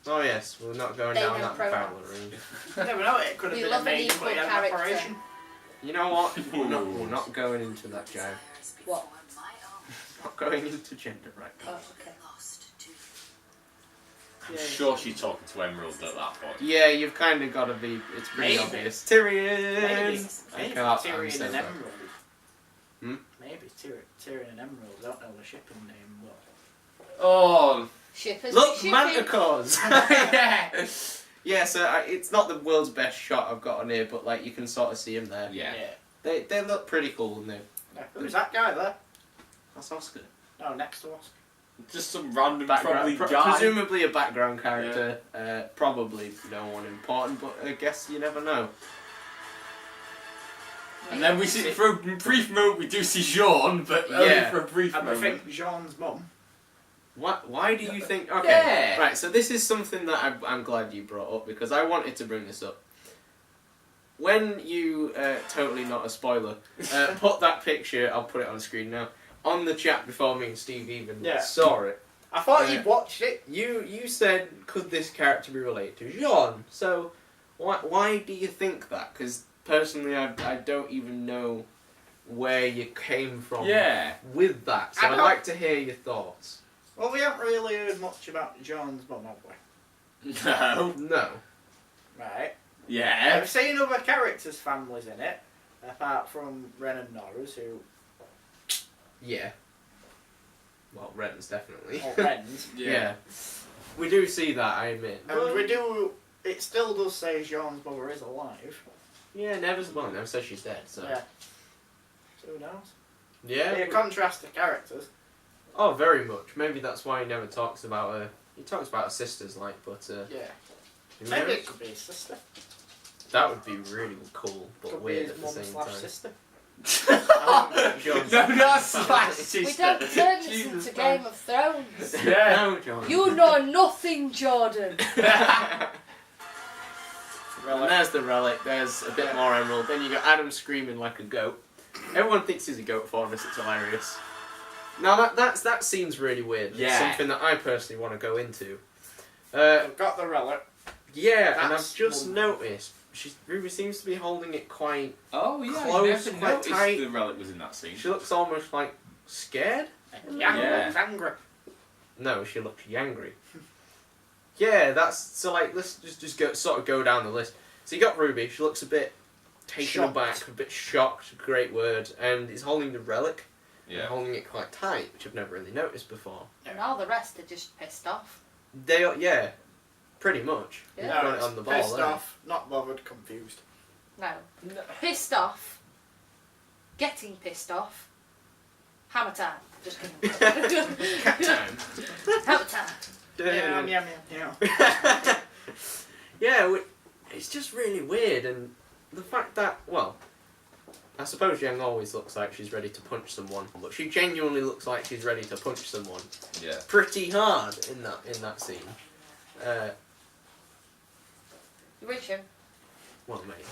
oh yes, we're not going They down have that pronouns. barrel route. Never know, it could have We been love a an maiden, equal but he had an character. operation. You know what? We're not going into that, Joe. What? Not going into gender right now. Oh, okay. Lost to I'm sure she's talking to Emerald at that point. Yeah, you've kind of got to be. It's pretty Maybe. obvious. Tyrion. Maybe I'm Tyrion so and sorry. Emerald. Hmm? Maybe Tyrion and Emerald. I don't know the shipping name, but... Oh, Shippers. Look, shipping. manticores. yeah. Yeah, so it's not the world's best shot I've got on here, but like you can sort of see him there. Yeah. They look pretty cool, and they. Yeah. Who's that guy there? That's Oscar. No, next to us. just some random Background, probably guy. presumably a background character. Probably no one important, but I guess you never know. And then we see, for a brief moment, we do see Jean, but only Yeah. for a brief And I moment. think Jean's mum. Why do you think? Okay, Yeah. right. So this is something that I'm glad you brought up because I wanted to bring this up. When you totally not a spoiler, put that picture. I'll put it on screen now on the chat before me and Steve even saw it. I thought you'd watched it. You said could this character be related to Jean? So why do you think that? Because personally, I don't even know where you came from. Yeah. With that, so I I'd don't- like to hear your thoughts. Well, we haven't really heard much about Jean's mum, have we? No. No. Right. Yeah. I've seen other characters' families in it, apart from Ren and Nora's, who... Yeah. Well, Ren's definitely. Or Ren's. Yeah. We do see that, I admit. And we do... It still does say Jean's mother is alive. Yeah, never says she's dead, so. Yeah. So who knows? Yeah. Be a contrast to characters. Oh, very much. Maybe that's why he never talks about her. He talks about her sisters, like, but. Yeah. who Maybe knows? it could be his sister. That would be really cool, but Could weird be at his the mum same slash time. sister. No, not slash We sister. don't turn this Jesus into Christ. Game of Thrones. Yeah. No, John. You know nothing, Jordan. And there's the relic, there's a bit more emerald, then you got Adam screaming like a goat. Everyone thinks he's a goat for this, it's hilarious. Now that scene's really weird. It's Yeah. something that I personally want to go into. I've got the relic. Yeah, and That's I've just one- noticed, Ruby seems to be holding it quite, Oh yeah. Close, I never quite noticed tight. the relic was in that scene. she looks almost like scared? Yeah. Angry. No, she looks angry. Yeah, that's, so like, let's just go down the list. So you got Ruby, she looks a bit taken Shocked. aback, a bit shocked, great word, and he's holding the relic, and Yeah. holding it quite tight, which I've never really noticed before. And all the rest are just pissed off. They are, yeah, pretty much. Yeah. You've No, got it it's on the ball pissed there. off, not bothered, confused. No. Pissed off. Getting pissed off. Hammer time. Just kidding. Cat time. Hammer time. Meow, meow, meow, meow. Yeah, it's just really weird, and the fact that, well, I suppose Yang always looks like she's ready to punch someone, but she genuinely looks like she's ready to punch someone Yeah. pretty hard in that scene. You reach him. Well, mate.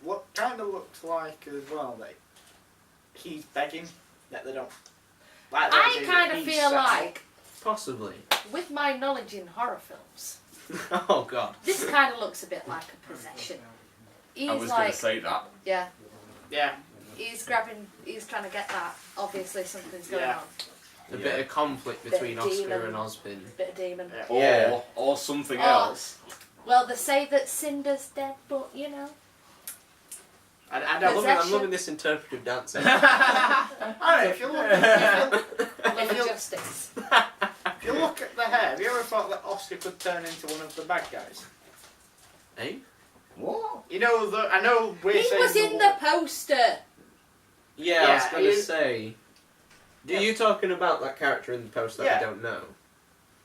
What kind of looks like as well that he's begging that they don't. Like I they do, kind of he's feel set like, Possibly. with my knowledge in horror films, Oh, God. this kind of looks a bit like a possession. He's I was going like, to say that. yeah, Yeah. he's trying to get that. Obviously, something's going Yeah. A on. bit of conflict Bit between of Oscar demon. and Osbin. Bit of demon. Yeah. Yeah. Or something Oh. else. Well, they say that Cinder's dead, but you know. And I'm loving Possession. this interpretive dancing. Alright, if you Love you- justice. if you look at the hair, have you ever thought that Oscar could turn into one of the bad guys? Eh? What? You know, I know we're He saying was in the poster. Yeah, I was Yeah, going to you- say. Are you talking about that character in the post that we don't know?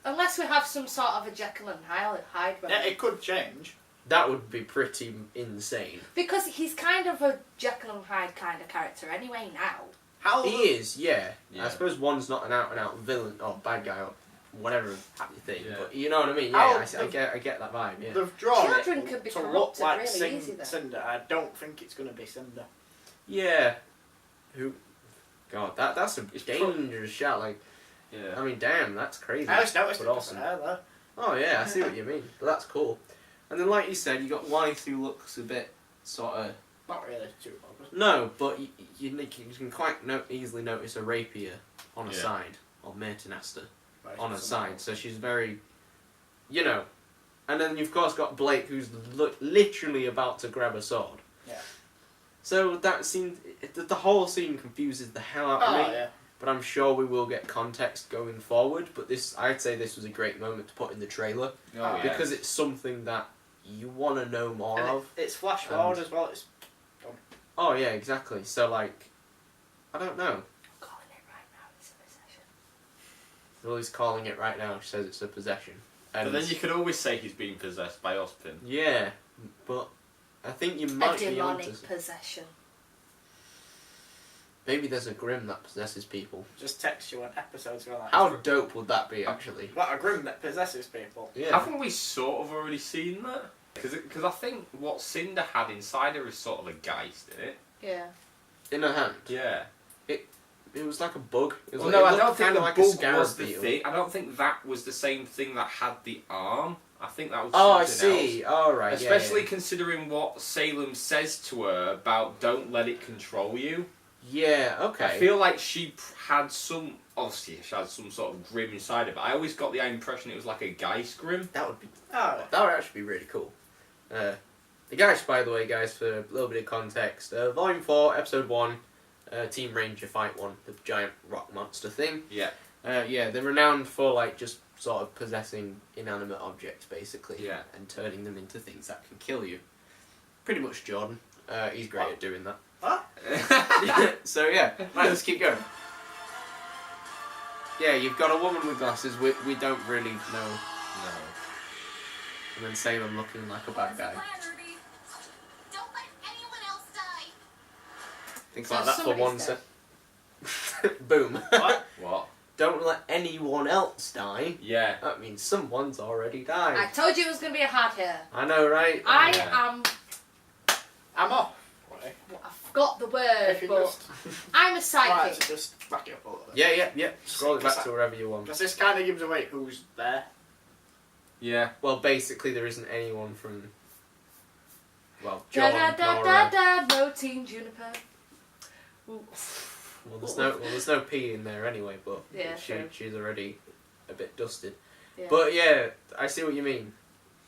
Unless we have some sort of a Jekyll and Hyde Yeah, moment. it could change. That would be pretty insane. Because he's kind of a Jekyll and Hyde kind of character anyway now. How He is, yeah. Yeah. I suppose one's not an out-and-out villain or bad guy or whatever happy thing, Yeah. but you know what I mean? How Yeah, I get that vibe, yeah. they've drawn Children it could be to look corrupted like really easy, though. Cinder. I don't think it's going to be Cinder. Yeah. Who... God, that's a dangerous shot, like... Yeah. I mean, damn, that's crazy. I just noticed but it awesome. there. Oh yeah, I see what you mean. But that's cool. And then, like you said, you got Wythe who looks a bit sort of... Not really too bothered. No, but you can quite easily notice a rapier on a Yeah. side, or Mertonester Right, on a somehow. side. So she's very, you know. And then you've of course got Blake, who's literally about to grab a sword. Yeah. So that scene, the whole scene confuses the hell out of Oh, me. yeah. But I'm sure we will get context going forward. But I'd say this was a great moment to put in the trailer. Oh, yeah. Because it's something that you want to know more And of. it's flash forward as well. It's Oh yeah, exactly. So like, I don't know. I'm calling it right now, it's a possession. Lily's calling it right now. She says it's a possession. But then you could always say he's being possessed by Ozpin. Yeah, but I think you A might be onto demonic possession. Maybe there's a Grim that possesses people. just text you when episodes go like. How dope would that be, actually? What a grim that possesses people. Yeah. Haven't we sort of already seen that? Because I think what Cinder had inside her is sort of a geist, isn't it? Yeah. In her hand. Yeah. It was like a bug. It was Well, like, no, it I looked don't think kinda the like a bug scarab was the beetle. thing. I don't think that was the same thing that had the arm. I think that was Oh, I something see. else. All right. Especially Yeah, considering what Salem says to her about don't let it control you. yeah. Okay. I feel like she had some, obviously she had some sort of grim inside her, but I always got the impression it was like a geist grim. that would be. Oh, That would actually be really cool. The guys, by the way, guys, for a little bit of context, Volume 4, Episode 1, Team Ranger Fight 1, the giant rock monster thing. Yeah. Yeah, they're renowned for, like, just sort of possessing inanimate objects, basically. Yeah. And turning them into things that can kill you. Pretty much Jordan. He's great at doing that. Huh? So, yeah. Right, let's keep going. Yeah, you've got a woman with glasses. We don't really know. No. And then Salem looking like a bad guy. Don't let anyone else die. Think So like that for somebody's one dead. sec. Boom. What? What? Don't let anyone else die. Yeah. That means someone's already I died. told you it was going to be a hard hitter. I know, right? I Yeah. am... I'm off. Right. I forgot the word, If you but just. I'm a Right, psychic. so just back it up a little bit. Yeah. Scroll it back to wherever you want. Because this kind of gives away who's there. Yeah. Well, basically, there isn't anyone from. Well, Da John, da da Nora. da da, no Team Juniper. Ooh. Well, there's no P in there anyway, but Yeah, true. she's already a bit dusted. Yeah. But yeah, I see what you mean.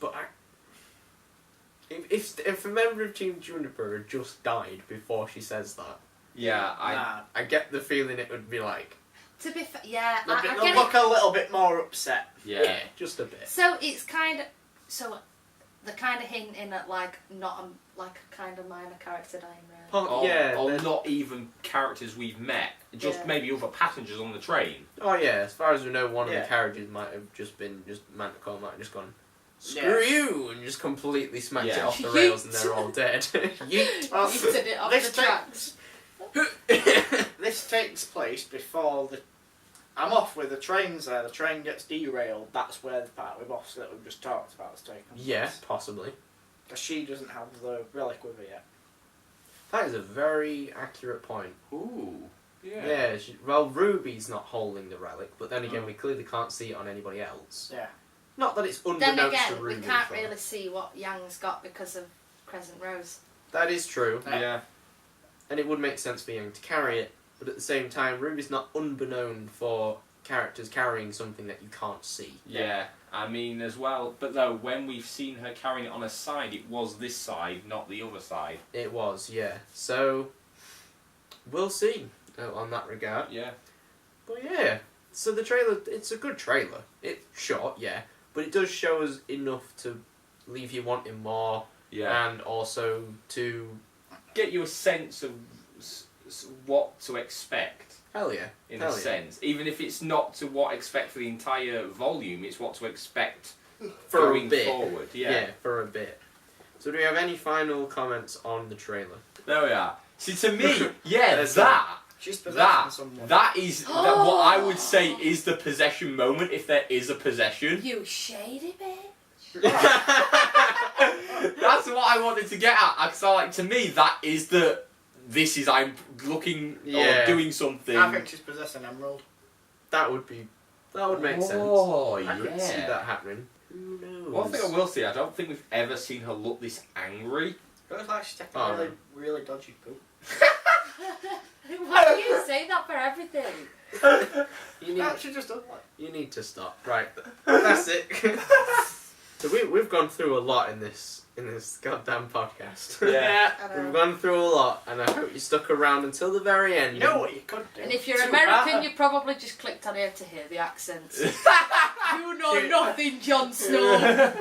But if a member of Team Juniper had just died before she says that, Yeah. Nah. I get the feeling it would be like, To be fair, yeah, They'll, I they'll get look it. a little bit more upset. Yeah. just a bit. So it's kind of, so they're kind of hinting at like not like a kind of minor character dying, really. Oh, Or, yeah. or then- not even characters we've met. Just Yeah. maybe other passengers on the train. Oh yeah, as far as we know, one of Yeah. the carriages might have just been Manticore might have just gone, screw Yeah. you, and just completely smacked it Yeah. off the rails, and they're all dead. Yeet. Well, You said it off this the tracks. This takes place before the. I'm off with the trains there. The train gets derailed. That's where the part with Oscar that we've just talked about is taken place. Yeah, possibly. Because she doesn't have the relic with her yet. That is a very accurate point. Ooh. Yeah. Well, Ruby's not holding the relic, but then again, we clearly can't see it on anybody else. Yeah. Not that it's Then unbeknownst again, to we Ruby. can't but- really see what Yang's got because of Crescent Rose. That is true, Yeah. and it would make sense for Yang to carry it, but at the same time, Ruby's not unbeknown for characters carrying something that you can't see. Yeah. I mean, as well. But though, when we've seen her carrying it on her side, it was this side, not the other side. It was, yeah. So, we'll see on that regard. Yeah. But yeah, so the trailer, it's a good trailer. It's short, yeah, but it does show us enough to leave you wanting more, Yeah. and also to... Get you a sense of what to expect. Hell yeah. in Hell a yeah. sense. Even if it's not to what expect for the entire volume, it's what to expect For a going bit. forward. Yeah, for a bit. So do we have any final comments on the trailer? There we are. See, to me, yeah, There's She's possessing someone. that is what I would say is the possession moment, if there is a possession. You shady bitch. That's what I wanted to get at. Because like, to me, that is I'm looking Yeah. or doing something. I think she's possessing Emerald. That would make sense. Oh, I could yeah. see that happening. Who knows? One thing I will say, I don't think we've ever seen her look this angry. It looks like she's taking Oh, really, really dodgy poop. Why do you say that for everything? You need, No, she just does like. you need to stop. Right, that's it. So we've gone through a lot in this goddamn podcast. Yeah. We've gone through a lot, and I hope you stuck around until the very end. You know what you could do? And if you're Too American, bad. you probably just clicked on here to hear the accents. You know nothing, Jon Snow.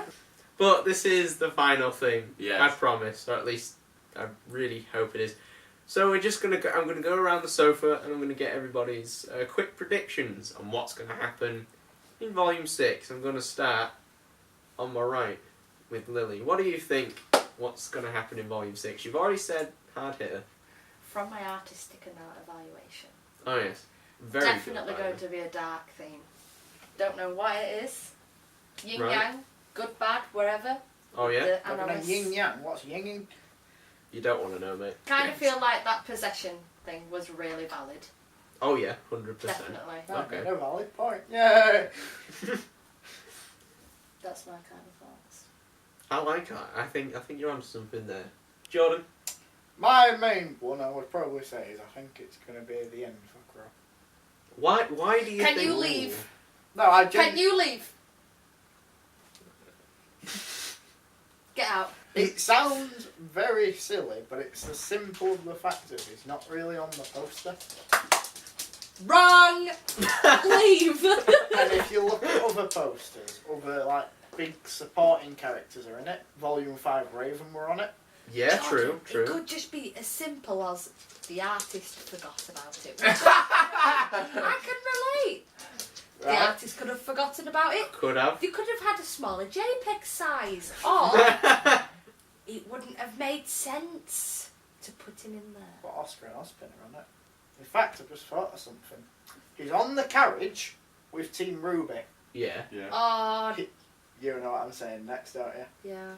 But this is the final thing. Yes. I promise, or at least I really hope it is. So we're just gonna I'm gonna go around the sofa, and I'm gonna get everybody's quick predictions on what's gonna happen in Volume 6. I'm gonna start on my right with Lily. What do you think? What's gonna happen in Volume 6? You've already said hard hitter. From my artistic evaluation. Oh yes, very Definitely good. going to be a dark theme. Don't know what it is. Yin Right. yang, good, bad, wherever. Oh yeah. The We're gonna analysts yin yang. What's yinging? You don't want to know, mate. kind of feel like that possession thing was really valid. Oh yeah, 100%. Definitely. Okay. No valid point. Yay! That's my kind of thoughts. I like that. I think you're onto something there, Jordan. My main one I would probably say is I think it's gonna be the end for Crow. Why do you Can think? you leave? No, I Can you leave? Get out. It sounds very silly, but it's the simple of the fact that it's not really on the poster. Wrong! Leave! And if you look at other posters, other like big supporting characters are in it. Volume 5 Raven were on it. Yeah, Jordan, true. It could just be as simple as the artist forgot about it. I can relate. The Right? artist could have forgotten about it. Could have. They could have had a smaller JPEG size, or it wouldn't have made sense to put him in there. But Oscar and Ospin are on it. In fact, I've just thought of something. He's on the carriage with Team RWBY. Yeah. Yeah. Oh, You know what I'm saying next, don't you? yeah.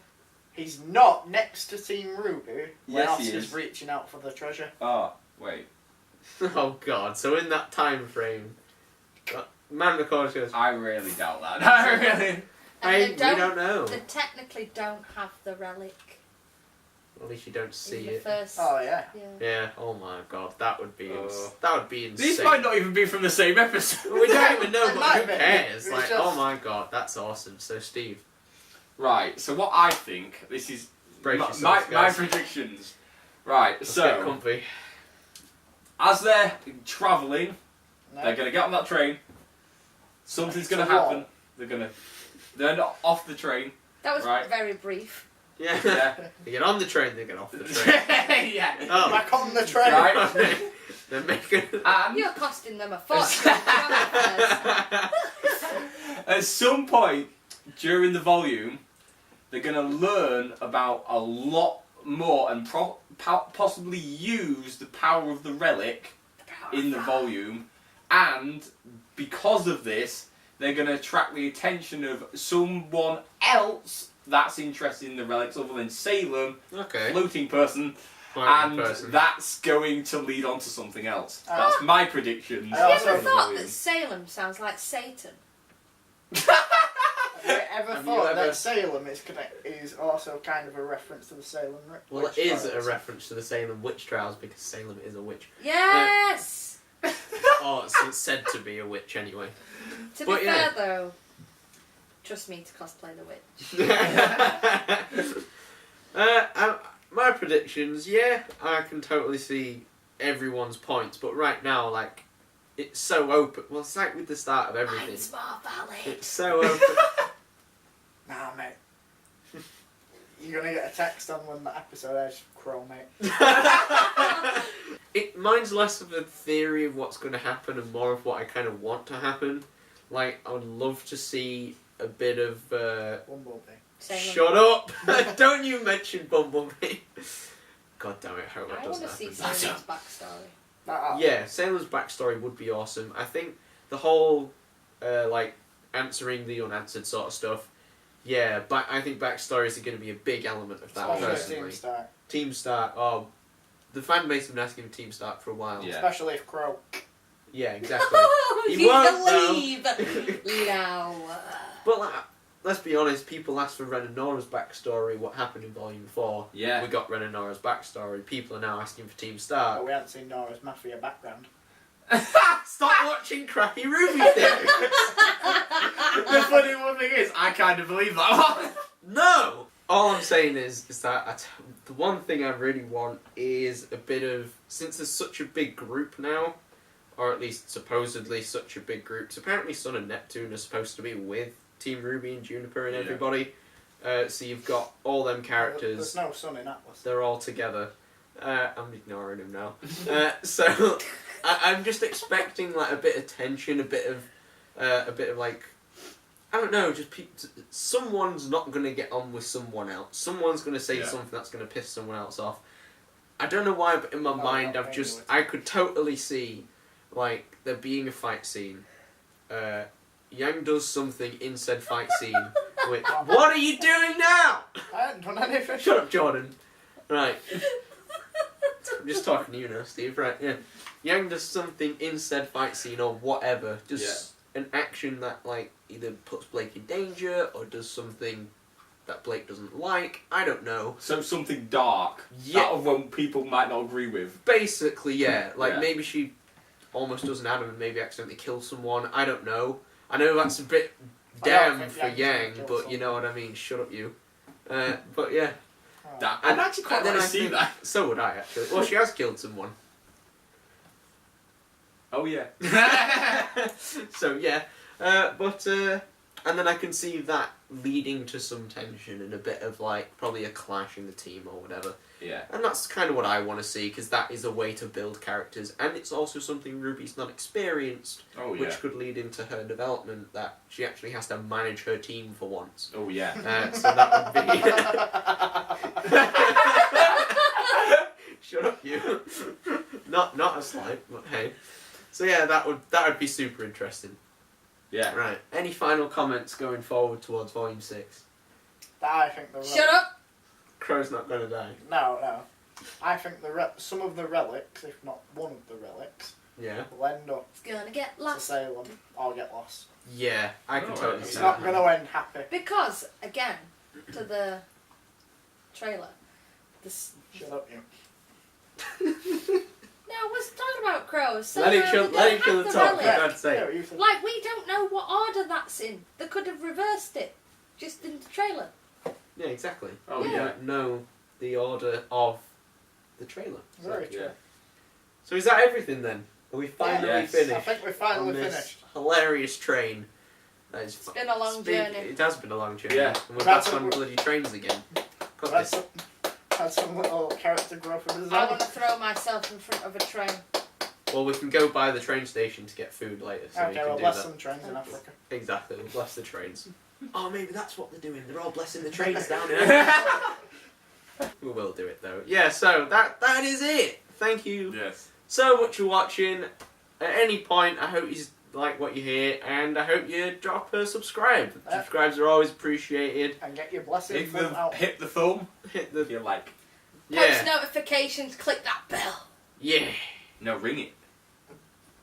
He's not next to Team RWBY when Yes, he Oscar's is. reaching out for the treasure. Oh, wait. Oh God. So in that time frame, Man of the Chorus goes. I really doubt that. I really. And We don't know. They technically don't have the relic At least you don't in see the it. first. Oh yeah. Yeah. Yeah. Oh my God. That would be. Oh. That would be insane. These might not even be from the same episode. We don't even know, It but might who be. cares? It's Like, just- oh my God, that's awesome. So Steve, Right, so what I think, this is brace my yourselves, my guys. predictions. Right, Let's so get comfy. as they're travelling, No. they're gonna get on that train. Something's It's gonna a happen. They're not off the train. That was Right. very brief. Yeah. Yeah. They get on the train, they get off the train. Yeah. Oh. Back on the train. Right. They're making. And You're costing them a fortune. at some point during the volume, they're gonna learn about a lot more and possibly use the power of the relic in the volume, and because of this, they're going to attract the attention of someone else that's interested in the relics other than Salem, Okay. floating person, Floating and person. that's going to lead on to something else. Ah. That's my predictions. I Have you also- ever thought that Salem sounds like Satan? Have you ever Have you thought ever- that Salem is also kind of a reference to the Salem Well, witch it is a trials? reference to the Salem witch trials because Salem is a witch. Yes! Or it's said to be a witch anyway. To But be yeah. fair though, trust me to cosplay the witch. My predictions, yeah, I can totally see everyone's points, but right now, like, it's so open. Well, it's like with the start of everything. Mine's more valid. It's so open. Nah, mate. You're gonna get a text on when the episode airs, Crow, mate. Mine's less of a theory of what's going to happen and more of what I kind of want to happen. Like, I would love to see a bit of... Bumblebee. Shut up! Don't you mention Bumblebee. God damn it, I hope that I want doesn't to see happen. Sailor's backstory. Yeah, Sailor's backstory would be awesome. I think the whole, like, answering the unanswered sort of stuff, yeah, but I think backstories are going to be a big element of that, Especially personally. Team Stark. Team Stark, oh, the fan base have been asking for Team Stark for a while. Yeah. Especially if Crow. Yeah, exactly. He You won't, though. believe? No. But, like, let's be honest, people asked for Ren and Nora's backstory, what happened in Volume 4. Yeah. We got Ren and Nora's backstory. People are now asking for Team Stark. But we haven't seen Nora's Mafia background. Stop watching crappy RWBY things! The funny one thing is, I kind of believe that one. No! All I'm saying is that the one thing I really want is a bit of... Since there's such a big group now, or at least supposedly such a big group, so apparently Sun and Neptune are supposed to be with Team RWBY and Juniper and everybody. So you've got all them characters. There's no Sun in Atlas. They're all together. I'm ignoring him now. So I'm just expecting like a bit of tension, a bit of like, I don't know, just someone's not gonna get on with someone else. Someone's gonna say something that's gonna piss someone else off. I don't know why, but in my mind, I could totally see like there being a fight scene. Yang does something in said fight scene. Which, what are you doing now? I haven't done anything. Shut up, Jordan. Right. I'm just talking to you now, Steve. Right, yeah. Yang does something in said fight scene or whatever. Just an action that, like, either puts Blake in danger or does something that Blake doesn't like. I don't know. So something dark. Yeah. That of one people might not agree with. Basically, yeah. Like, Yeah. maybe she almost does an Adam and maybe accidentally kills someone. I don't know. I know that's a bit damn for Yang, but you know what I mean. Shut up, you. But yeah. That, I'd actually quite like to see that. So would I, actually. Well, she has killed someone. Oh, yeah. So, yeah. And then I can see that leading to some tension and a bit of, like, probably a clash in the team or whatever. Yeah. And that's kind of what I want to see, because that is a way to build characters. And it's also something RWBY's not experienced, Oh, yeah. which could lead into her development, that she actually has to manage her team for once. Oh, yeah. So that would be... Shut up, you. Not a slight, but hey. So yeah, that would be super interesting. Yeah. Right. Any final comments going forward towards Volume 6? I think the Shut up! Crow's not going to die. No. I think some of the relics, if not one of the relics, Yeah. will end up It's gonna get to lost. Salem or get lost. Yeah, I can Oh, totally It's see not that. going to end happy. Because, again, to the trailer, this... Shut up, you. No, we're talking about crows. So Let each they other don't have the talk, for relic. God's sake. Yeah, you said- Like, we don't know what order that's in. They could have reversed it, just in the trailer. Yeah, exactly. Oh, We yeah. don't know the order of the trailer. Very true. Yeah. So is that everything then? Are we finally Yes. finished? I think we finally on this finished. hilarious train. That is It's been a long journey. It has been a long journey. Yeah. And we're That's back a- on bloody trains again. God, Had this- some little character growth with I design. want to throw myself in front of a train. Well, we can go by the train station to get food later, so we Okay, can well, do bless that. some trains in Africa. Exactly, we'll bless the trains. Oh, maybe that's what they're doing. They're all blessing the trains down here. We will do it though. Yeah, so that is it. Thank you Yes. so much for watching. At any point, I hope you like what you hear, and I hope you drop a subscribe. Yeah. Subscribes are always appreciated. And get your blessing Hit from out. the thumb. Hit If the you like. Post yeah, notifications, click that bell. yeah, No, ring it.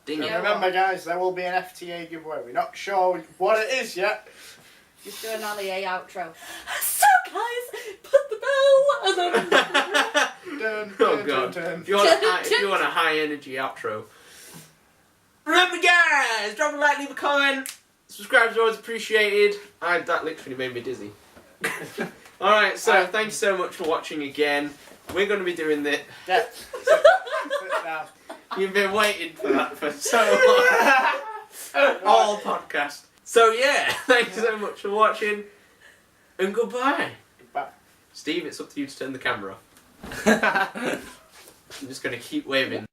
ding And it. remember, guys, there will be an FTA giveaway. We're not sure what it is yet. Just do an Ollie A outro. So guys, put the bell and then... Dun, Oh dun, god! dun, dun. If you want a high energy outro, remember, guys, drop a like, leave a comment. Subscribe's always appreciated. That literally made me dizzy. All right, so thank you so much for watching again. We're going to be doing this. Yeah. Sit down. You've been waiting for that for so long. All podcast. So yeah, thank you so much for watching, and goodbye. Bye. Steve, it's up to you to turn the camera off. I'm just going to keep waving.